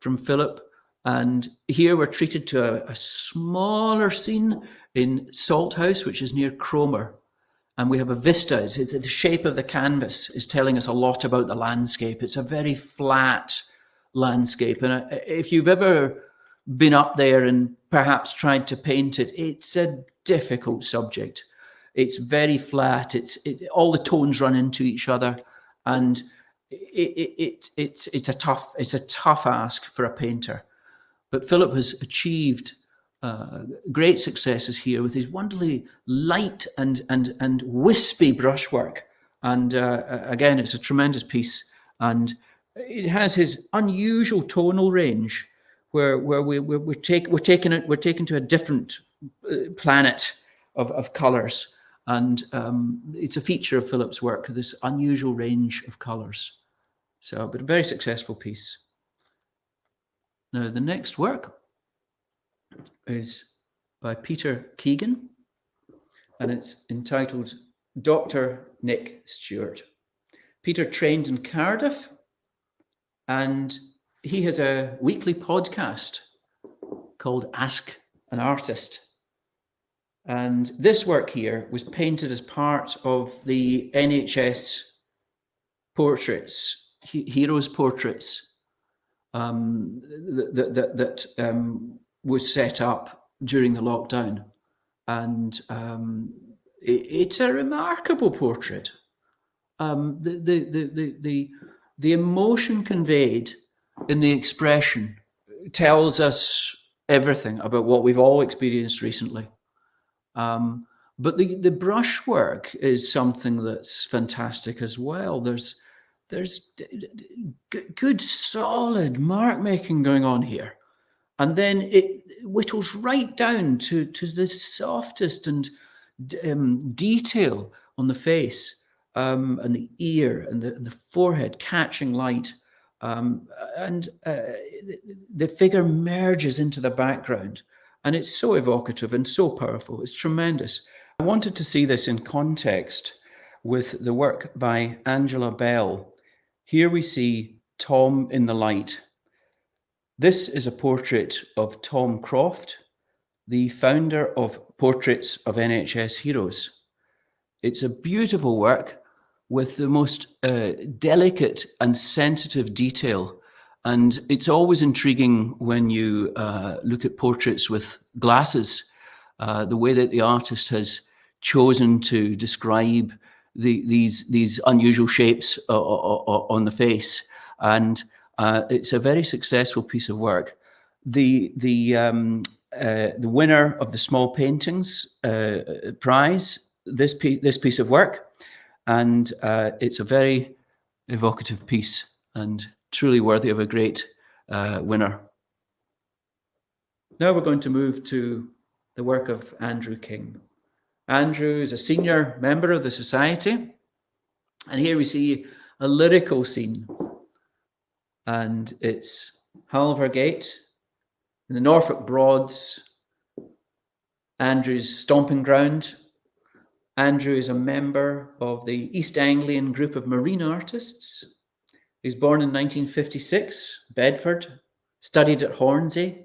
from Philip. And here we're treated to a smaller scene in Salthouse, which is near Cromer. And we have a vista. The shape of the canvas is telling us a lot about the landscape. It's a very flat landscape. And if you've ever been up there and perhaps tried to paint it, it's a difficult subject. It's very flat. All the tones run into each other, and it's a tough ask for a painter. But Philip has achieved great successes here with his wonderfully light and wispy brushwork. And again, it's a tremendous piece, and it has his unusual tonal range, where we're taken to a different planet of colours, and it's a feature of Philip's work, this unusual range of colours. So, but a very successful piece. Now, the next work is by Peter Keegan, and it's entitled Dr. Nick Stewart. Peter trained in Cardiff, and he has a weekly podcast called Ask an Artist. And this work here was painted as part of the NHS portraits, heroes portraits, that was set up during the lockdown. And it's a remarkable portrait. The emotion conveyed in the expression tells us everything about what we've all experienced recently. But the brushwork is something that's fantastic as well. There's good solid mark making going on here, and then it whittles right down to the softest and detail on the face, and the ear and the forehead catching light. and the figure merges into the background, and it's so evocative and so powerful. It's tremendous. I wanted to see this in context with the work by Angela Bell. Here we see Tom in the light. This is a portrait of Tom Croft, the founder of Portraits of NHS Heroes. It's a beautiful work with the most delicate and sensitive detail. And it's always intriguing when you look at portraits with glasses, the way that the artist has chosen to describe these unusual shapes on the face. And it's a very successful piece of work. The winner of the Small Paintings prize, this piece of work, and it's a very evocative piece and truly worthy of a great winner. Now we're going to move to the work of Andrew King. Andrew is a senior member of the Society, and here we see a lyrical scene, and it's Halvergate in the Norfolk Broads, Andrew's stomping ground. Andrew is a member of the East Anglian group of marine artists. He was born in 1956, Bedford, studied at Hornsey,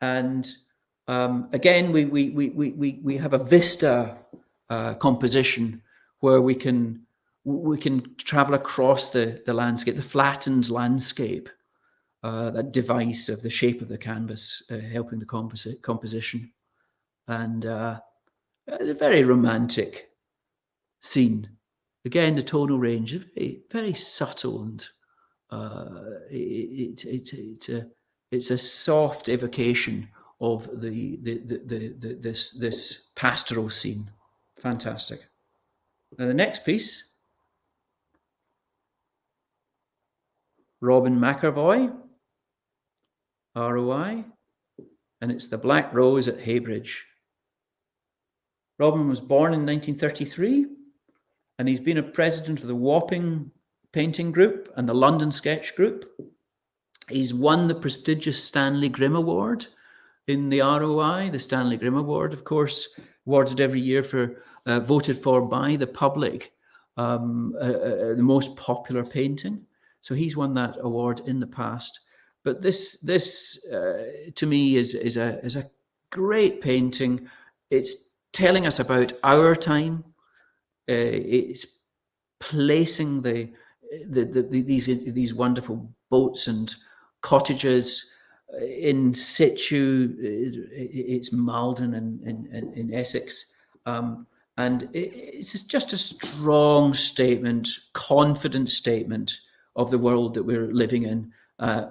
and again, we have a vista composition where we can travel across the landscape, the flattened landscape, that device of the shape of the canvas helping the composition, and a very romantic scene. Again, the tonal range is very, very subtle, and it's a soft evocation of this pastoral scene. Fantastic. Now the next piece, Robin McAvoy, ROI, and it's the Black Rose at Heybridge. Robin was born in 1933, and he's been a president of the Wapping Painting Group and the London Sketch Group. He's won the prestigious Stanley Grimm Award in the ROI. The Stanley Grimm Award, of course, awarded every year for, voted for by the public, the most popular painting. So he's won that award in the past. But this to me is a great painting. It's telling us about our time. It's placing these wonderful boats and cottages in situ. It's Malden in Essex, and it's just a strong statement, confident statement of the world that we're living in,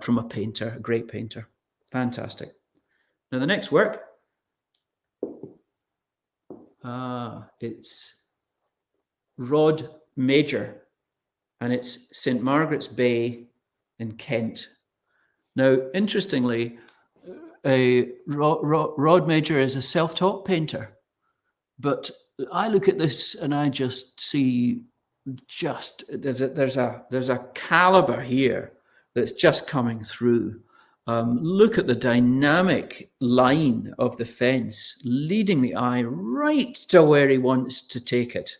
from a painter, a great painter. Fantastic. Now the next work, it's Rod Major, and it's St. Margaret's Bay in Kent. Now, interestingly, Rod Major is a self-taught painter, but I look at this and I just see there's a caliber here that's just coming through. Look at the dynamic line of the fence leading the eye right to where he wants to take it,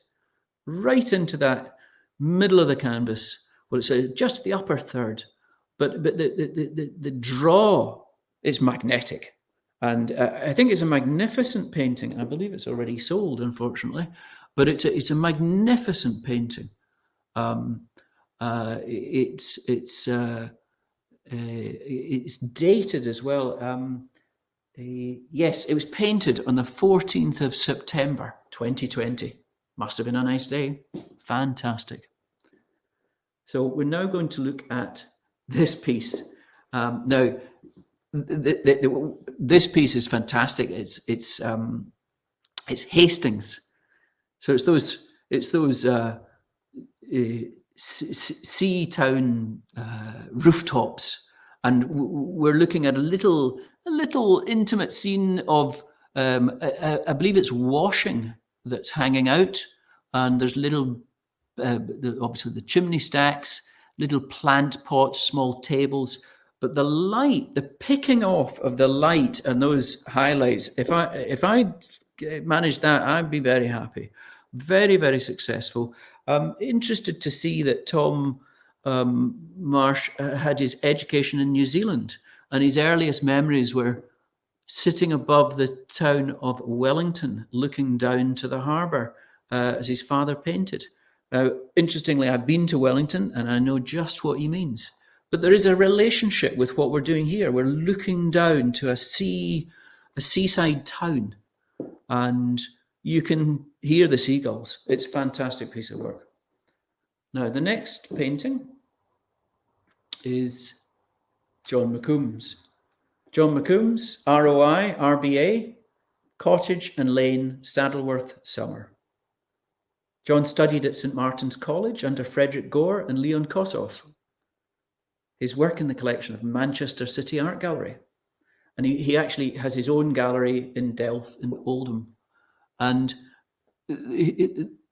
right into that middle of the canvas. Well, it's just the upper third, but the draw is magnetic, and I think it's a magnificent painting. I believe it's already sold, unfortunately, but it's a magnificent painting. It's dated as well. Yes, it was painted on the 14th of September 2020. Must have been a nice day. Fantastic. So we're now going to look at this piece. Now, this piece is fantastic. It's Hastings. So it's those sea town rooftops, and we're looking at a little intimate scene of I believe it's washing that's hanging out, and there's little obviously the chimney stacks, little plant pots, small tables. But the light, the picking off of the light and those highlights, if I managed that, I'd be very happy. Very, very successful. Interested to see that Tom Marsh had his education in New Zealand, and his earliest memories were sitting above the town of Wellington, looking down to the harbour as his father painted. Now, interestingly, I've been to Wellington and I know just what he means. But there is a relationship with what we're doing here. We're looking down to a seaside town, and you can hear the seagulls. It's a fantastic piece of work. Now, the next painting is John McComb's. John McComb's, ROI, RBA, Cottage and Lane, Saddleworth, Summer. John studied at St Martin's College under Frederick Gore and Leon Kossoff. His work in the collection of Manchester City Art Gallery. And he actually has his own gallery in Delft in Oldham. And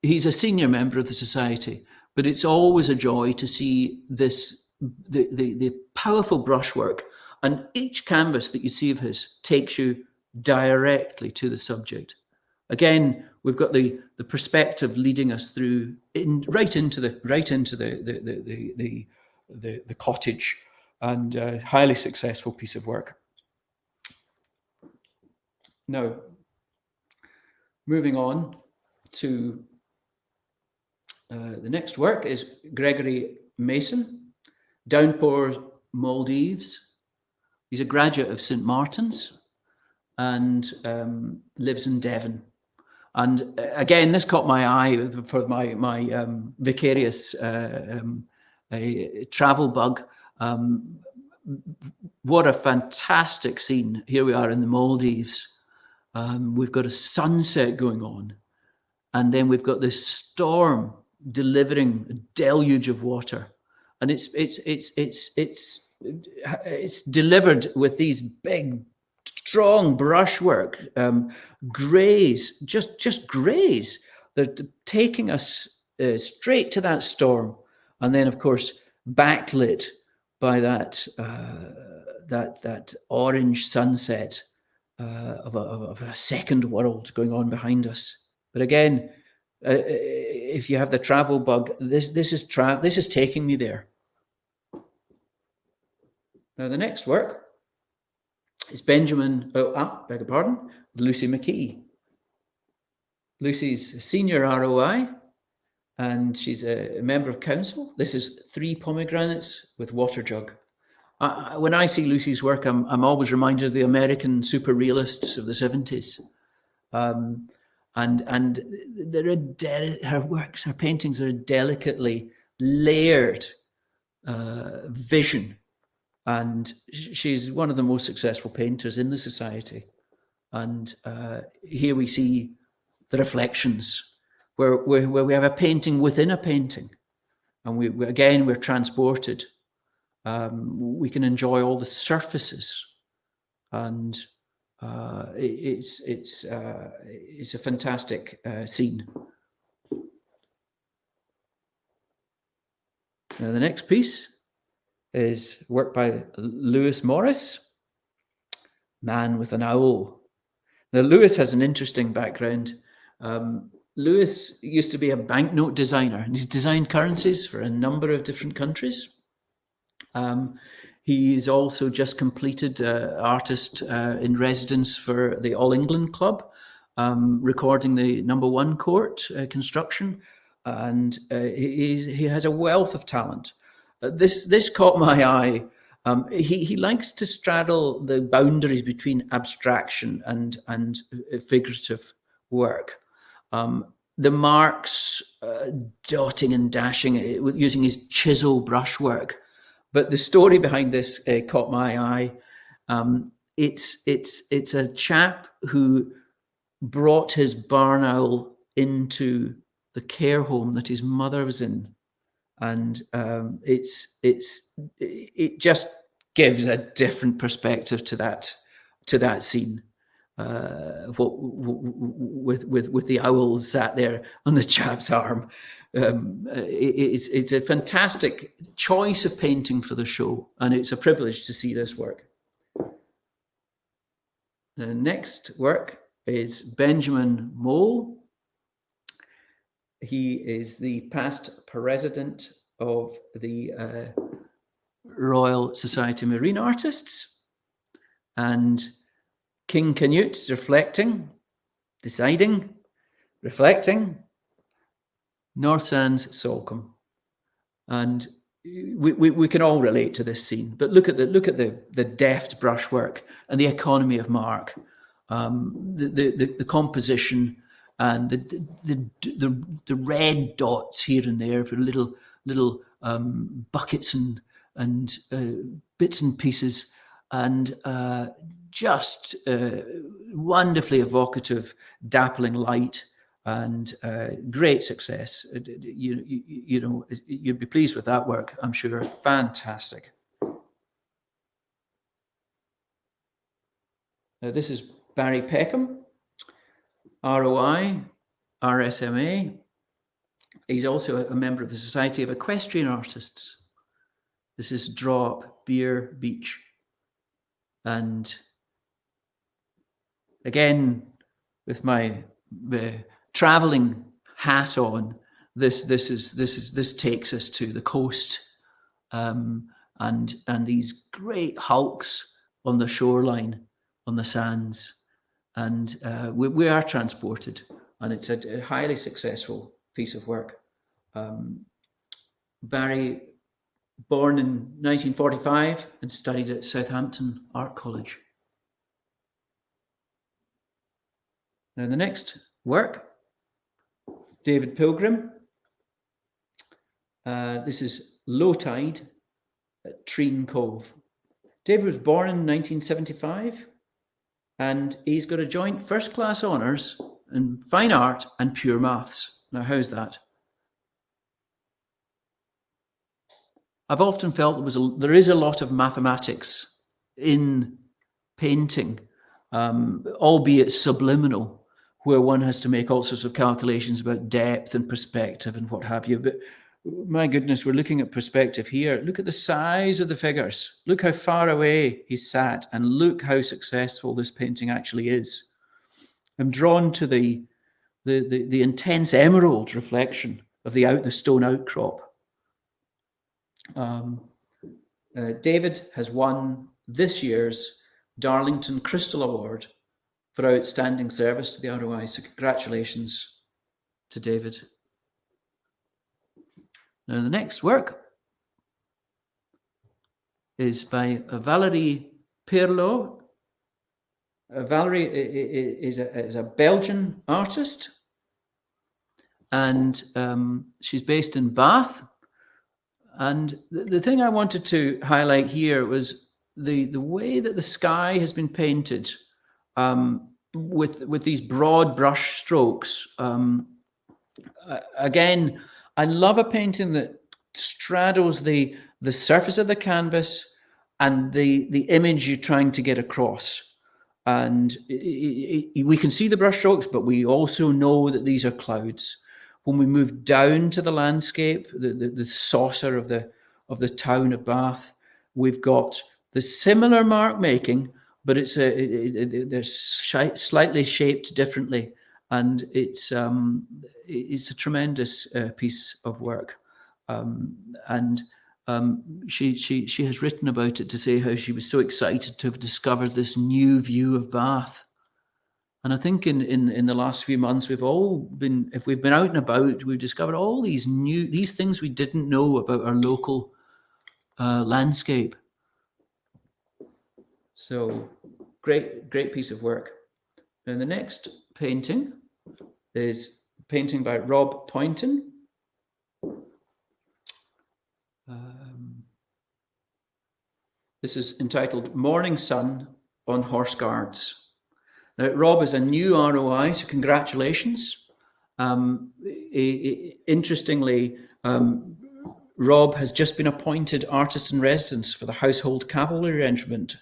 he's a senior member of the society, but it's always a joy to see this, the powerful brushwork. And each canvas that you see of his takes you directly to the subject. Again, we've got the perspective leading us through right into the cottage, and a highly successful piece of work. Now, moving on to the next work is Gregory Mason, Downpour Mould Eaves. He's a graduate of St Martin's and lives in Devon. And again, this caught my eye for my vicarious travel bug. What a fantastic scene. Here we are in the Maldives. We've got a sunset going on, and then we've got this storm delivering a deluge of water, and it's delivered with these big, strong brushwork, greys, just greys. They're taking us straight to that storm, and then of course backlit by that orange sunset of a second world going on behind us. But again, if you have the travel bug, this is taking me there. Now the next work is beg your pardon, Lucy McKee. Lucy's senior ROI, and she's a member of council. This is 3 pomegranates with water jug. When I see Lucy's work, I'm always reminded of the American super realists of the 70s. And her paintings are a delicately layered vision. And she's one of the most successful painters in the society. And here we see the reflections, where we have a painting within a painting. And we're transported. We can enjoy all the surfaces. And it's a fantastic scene. Now the next piece is work by Lewis Morris, Man with an Owl. Now Lewis has an interesting background. Lewis used to be a banknote designer, and he's designed currencies for a number of different countries. He's also just completed artist in residence for the All England Club, recording the #1 court construction, and he has a wealth of talent. This caught my eye. He likes to straddle the boundaries between abstraction and figurative work. The marks, dotting and dashing using his chisel brushwork. But the story behind this caught my eye. It's a chap who brought his barn owl into the care home that his mother was in, and it just gives a different perspective to that scene. with the owl sat there on the chap's arm. It's a fantastic choice of painting for the show, and it's a privilege to see this work. The next work is Benjamin Mole. He is the past president of the Royal Society of Marine Artists, and King Canute's reflecting, deciding, reflecting, North Sands, Salcombe, and we can all relate to this scene. But look at the deft brushwork and the economy of mark, the composition, and the red dots here and there for little buckets and bits and pieces, and just wonderfully evocative, dappling light, and great success. You know, you'd be pleased with that work, I'm sure. Fantastic. Now, this is Barry Peckham, ROI, RSMA. He's also a member of the Society of Equestrian Artists. This is Draw Up Beer Beach. And again, with my traveling hat on, this takes us to the coast, and these great hulks on the shoreline, on the sands, and we are transported, and it's a highly successful piece of work. Barry, born in 1945 and studied at Southampton Art College. Now the next work, David Pilgrim. This is Low Tide at Treen Cove. David was born in 1975, and he's got a joint first-class honours in fine art and pure maths. Now, how's that? I've often felt there is a lot of mathematics in painting, albeit subliminal, where one has to make all sorts of calculations about depth and perspective and what have you. But my goodness, we're looking at perspective here. Look at the size of the figures. Look how far away he's sat, and look how successful this painting actually is. I'm drawn to the intense emerald reflection of the stone outcrop. David has won this year's Darlington Crystal Award for outstanding service to the ROI. So congratulations to David. Now the next work is by Valerie Pierlo. Valerie is a Belgian artist, and she's based in Bath. And the thing I wanted to highlight here was the way that the sky has been painted with these broad brush strokes. Again, I love a painting that straddles the surface of the canvas and the image you're trying to get across. And we can see the brush strokes, but we also know that these are clouds. When we move down to the landscape, the saucer of the town of Bath, we've got the similar mark making, but they're slightly shaped differently, and it's a tremendous piece of work. She has written about it to say how she was so excited to have discovered this new view of Bath. And I think in the last few months, we've been out and about, we've discovered all these things we didn't know about our local landscape. So great piece of work. And the next painting is a painting by Rob Poynton. This is entitled Morning Sun on Horse Guards. Now, Rob is a new ROI, so congratulations. Interestingly, Rob has just been appointed artist in residence for the Household Cavalry Regiment,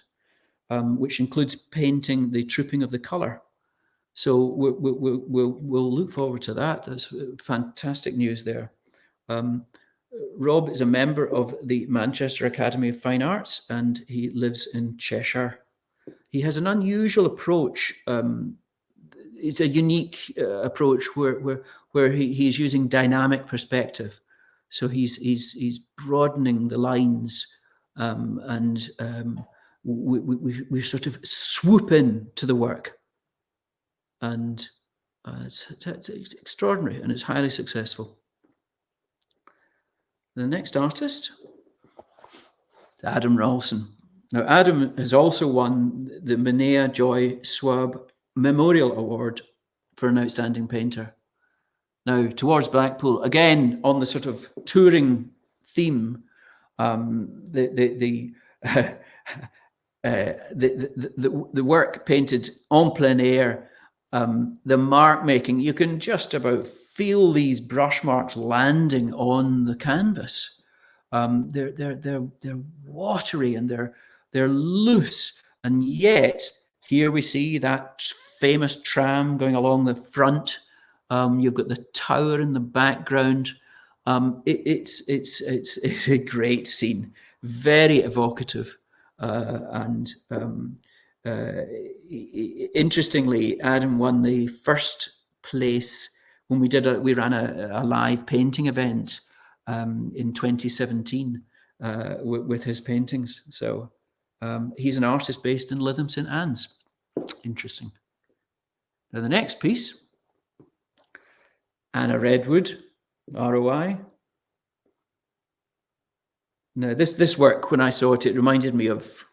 which includes painting the trooping of the colour. So we'll look forward to that. That's fantastic news there. Rob is a member of the Manchester Academy of Fine Arts, and he lives in Cheshire. He has an unusual approach. It's a unique approach where he's using dynamic perspective. So he's broadening the lines, and we sort of swoop in to the work, and it's extraordinary, and it's highly successful. The next artist, Adam Ralston. Now, Adam has also won the Minea Joy Swab Memorial Award for an outstanding painter. Now, Towards Blackpool, again on the sort of touring theme, the work painted en plein air, the mark making, you can just about feel these brush marks landing on the canvas. They're watery and they're loose, and yet here we see that famous tram going along the front. You've got the tower in the background. It's a great scene, very evocative, and interestingly, Adam won the first place when we ran a live painting event in 2017 with his paintings. So he's an artist based in Lytham St Anne's. Interesting. Now the next piece, Anna Redwood, ROI. Now this work, when I saw it, it reminded me of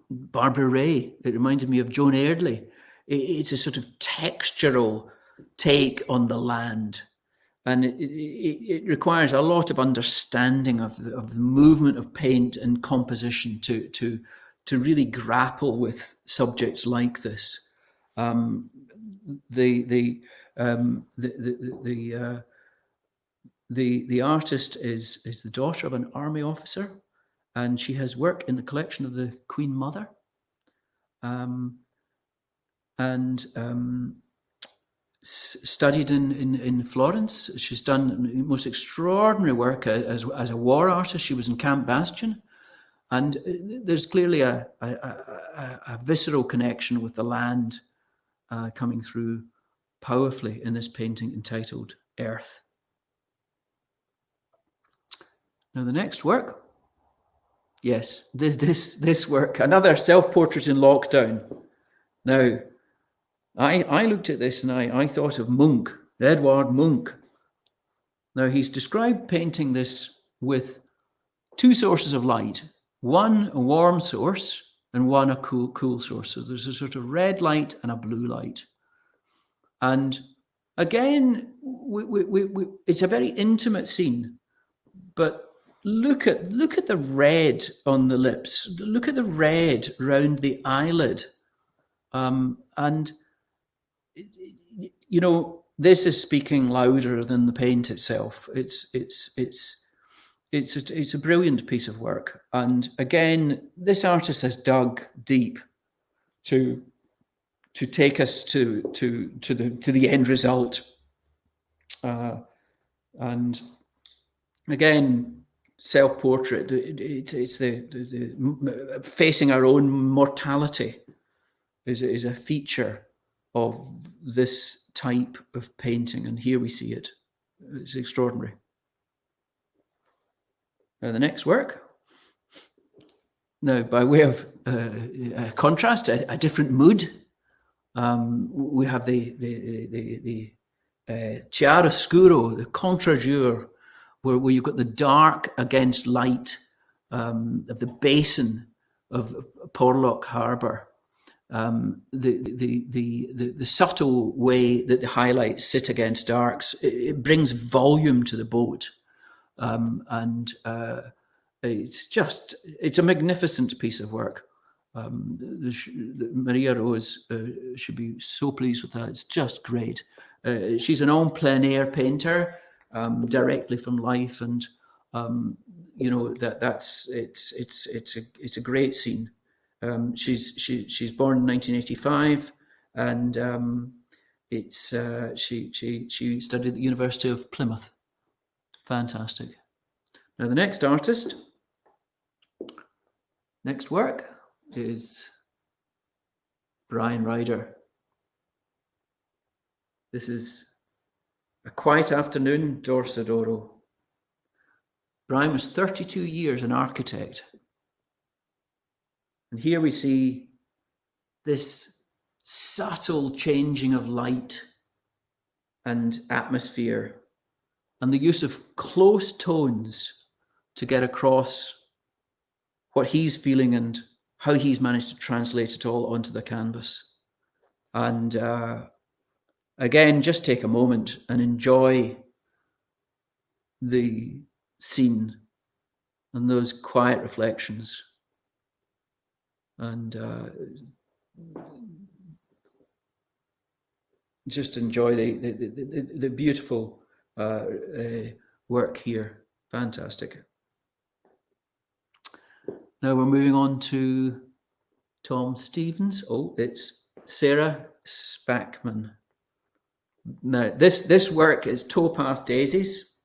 Barbara Ray. It reminded me of Joan Airdley. It's a sort of textural take on the land, and it requires a lot of understanding of the movement of paint and composition to really grapple with subjects like this. The artist is the daughter of an army officer, and she has work in the collection of the Queen Mother, and studied in Florence. She's done most extraordinary work as a war artist. She was in Camp Bastion, and there's clearly a visceral connection with the land coming through powerfully in this painting entitled Earth. Now the next work, yes, this work, another self-portrait in lockdown. Now, I looked at this and I thought of Munch, Edward Munch. Now he's described painting this with two sources of light, one a warm source and one a cool source. So there's a sort of red light and a blue light. And again, it's a very intimate scene, but look at the red on the lips. Look at the red round the eyelid, and you know, this is speaking louder than the paint itself. It's a brilliant piece of work, and again, this artist has dug deep to take us to the end result, and again, self-portrait. It's the facing our own mortality is a feature of this type of painting, and here we see it. It's extraordinary. Now the next work. Now, by way of contrast, a different mood. We have the chiaroscuro, the contrajour, where you've got the dark against light of the basin of Porlock Harbour. The subtle way that the highlights sit against darks, it brings volume to the boat, and it's a magnificent piece of work. Maria Rose should be so pleased with that. It's just great. She's an en plein air painter, directly from life, and you know it's a great scene. She's born in 1985, and she studied at the University of Plymouth. Fantastic. Now the next artist, next work is Brian Ryder. This is A Quiet Afternoon, Dorsoduro. Brian was 32 years an architect. And here we see this subtle changing of light and atmosphere and the use of close tones to get across what he's feeling and how he's managed to translate it all onto the canvas. And again, just take a moment and enjoy the scene and those quiet reflections. And just enjoy the beautiful work here. Fantastic. Now we're moving on to Tom Stevens. Oh, it's Sarah Spackman. Now this work is Towpath Daisies.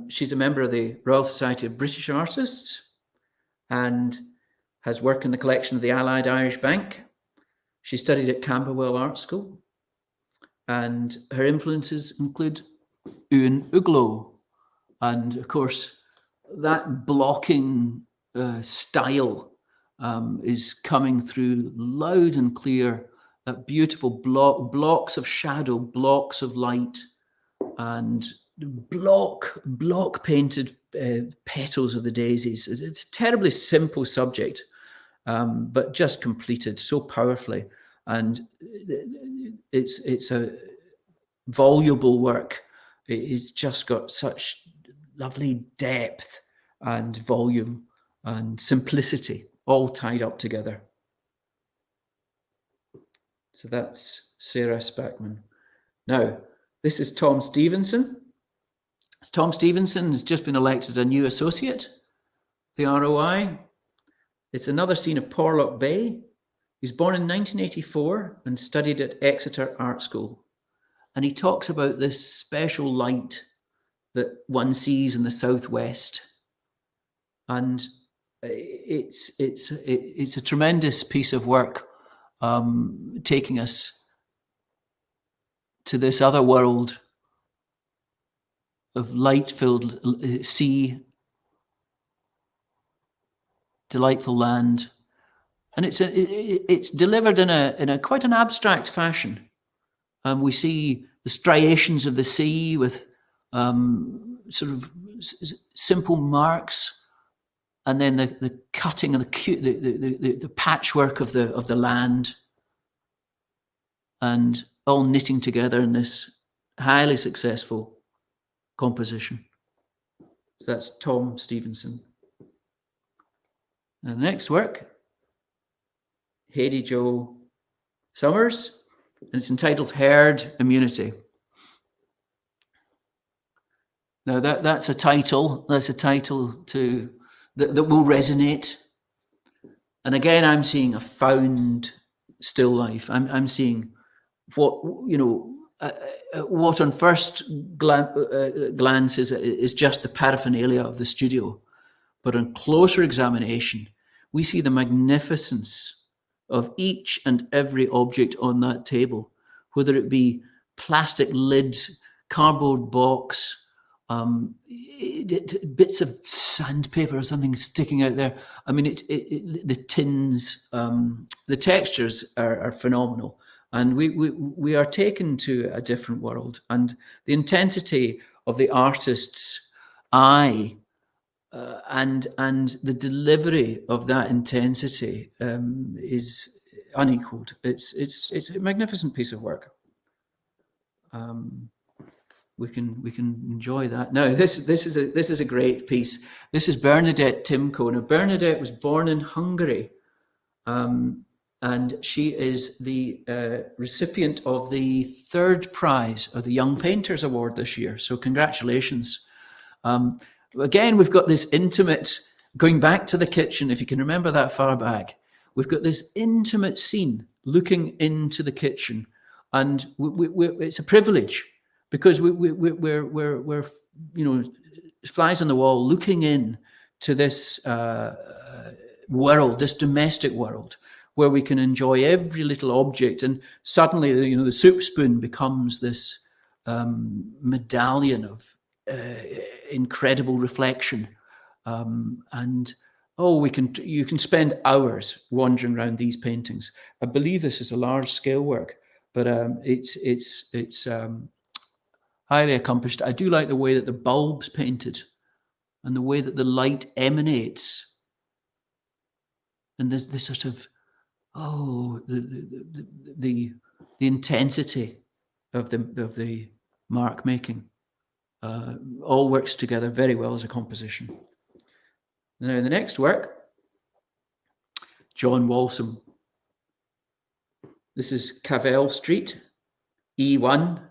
She's a member of the Royal Society of British Artists and has worked in the collection of the Allied Irish Bank. She studied at Camberwell Art School, and her influences include Owen Uglo, and of course that blocking style is coming through loud and clear. That beautiful blocks of shadow, blocks of light, and block painted petals of the daisies. It's a terribly simple subject, but just completed so powerfully. And it's a voluble work. It's just got such lovely depth and volume and simplicity all tied up together. So that's Sarah Spackman. Now, this is Tom Stevenson. Tom Stevenson has just been elected a new associate, the ROI. It's another scene of Porlock Bay. He was born in 1984 and studied at Exeter Art School. And he talks about this special light that one sees in the southwest. And it's a tremendous piece of work, taking us to this other world of light-filled sea, delightful land, and it's delivered in a quite an abstract fashion. We see the striations of the sea with sort of simple marks, and then the cutting and the patchwork of the land, and all knitting together in this highly successful composition. So that's Tom Stevenson. And the next work, Hayley Jo Summers, and it's entitled Herd Immunity. Now that's a title. That's a title that will resonate. And again, I'm seeing a found still life. I'm seeing what on first glance is just the paraphernalia of the studio, but on closer examination, we see the magnificence of each and every object on that table, whether it be plastic lids, cardboard box, bits of sandpaper or something sticking out there. I mean, the tins, the textures are phenomenal. And we are taken to a different world, and the intensity of the artist's eye and the delivery of that intensity is unequaled. It's a magnificent piece of work. We can enjoy that. Now this is a great piece. This is Bernadette Timoney. Now Bernadette was born in Hungary. And she is the recipient of the third prize of the Young Painters Award this year. So congratulations. Again, we've got this intimate going back to the kitchen, if you can remember that far back, we've got this intimate scene looking into the kitchen, and it's a privilege because we're flies on the wall looking in to this world, this domestic world, where we can enjoy every little object, and suddenly the soup spoon becomes this medallion of incredible reflection, and you can spend hours wandering around these paintings. I believe this is a large scale work, but it's highly accomplished. I do like the way that the bulb's painted and the way that the light emanates, and there's this sort of the intensity of the mark making all works together very well as a composition. Now, in the next work, John Walsham. This is Cavell Street, E1.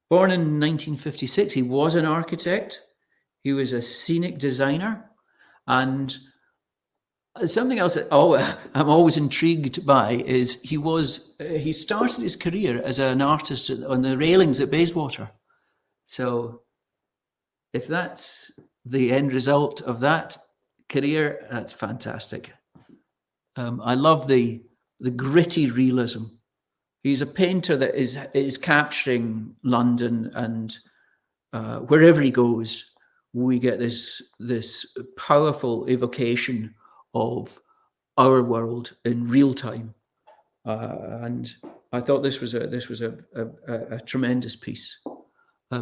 Born in 1956, he was an architect. He was a scenic designer, and something else that I'm always intrigued by is he started his career as an artist on the railings at Bayswater. So if that's the end result of that career, that's fantastic. I love the gritty realism. He's a painter that is capturing London, and wherever he goes, we get this powerful evocation of our world in real time, and I thought this was a tremendous piece.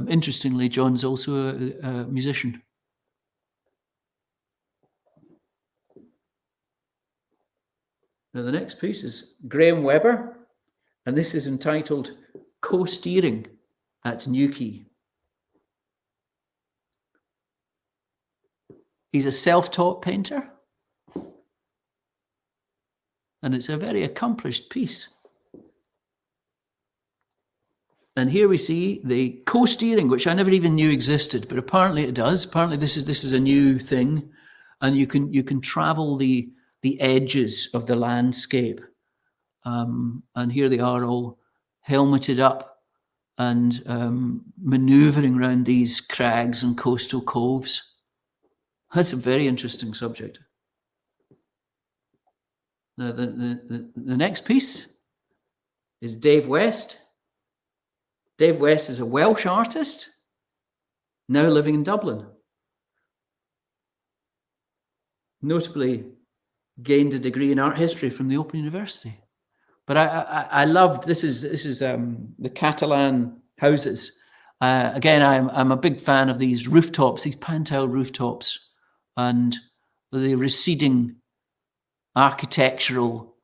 Interestingly, John's also a musician. Now the next piece is Graeme Webber, and this is entitled Co-Steering at Newquay. He's a self-taught painter, and it's a very accomplished piece. And here we see the co-steering, which I never even knew existed, but apparently it does. Apparently this is a new thing, and you can travel the edges of the landscape. And here they are all helmeted up and manoeuvring around these crags and coastal coves. That's a very interesting subject. Now, the next piece is Dave West. Dave West is a Welsh artist, now living in Dublin. Notably gained a degree in art history from the Open University. But I loved, this is the Catalan houses. Again, I'm a big fan of these rooftops, these pan-tile rooftops, and the receding architectural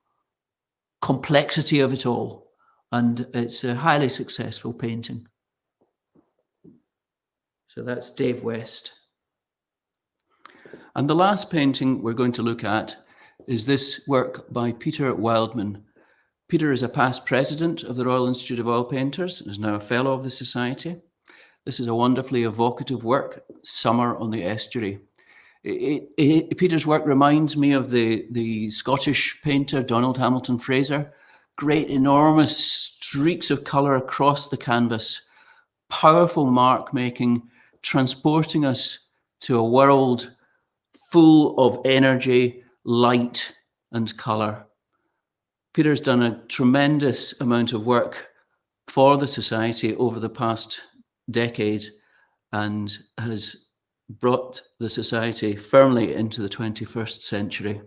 complexity of it all. And it's a highly successful painting. So that's Dave West. And the last painting we're going to look at is this work by Peter Wildman. Peter is a past president of the Royal Institute of Oil Painters and is now a fellow of the Society. This is a wonderfully evocative work, Summer on the Estuary. Peter's work reminds me of the Scottish painter Donald Hamilton Fraser. Great, enormous streaks of colour across the canvas, powerful mark making, transporting us to a world full of energy, light, and colour. Peter's done a tremendous amount of work for the Society over the past decade and has brought the Society firmly into the 21st century.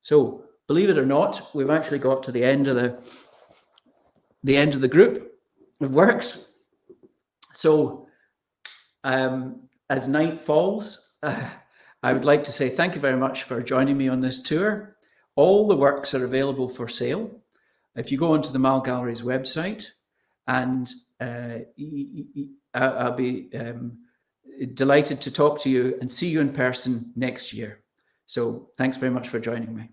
So, believe it or not, we've actually got to the end of the group of works. So, as night falls, I would like to say thank you very much for joining me on this tour. All the works are available for sale. If you go onto the Mall Gallery's website, and I'll be delighted to talk to you and see you in person next year. So thanks very much for joining me.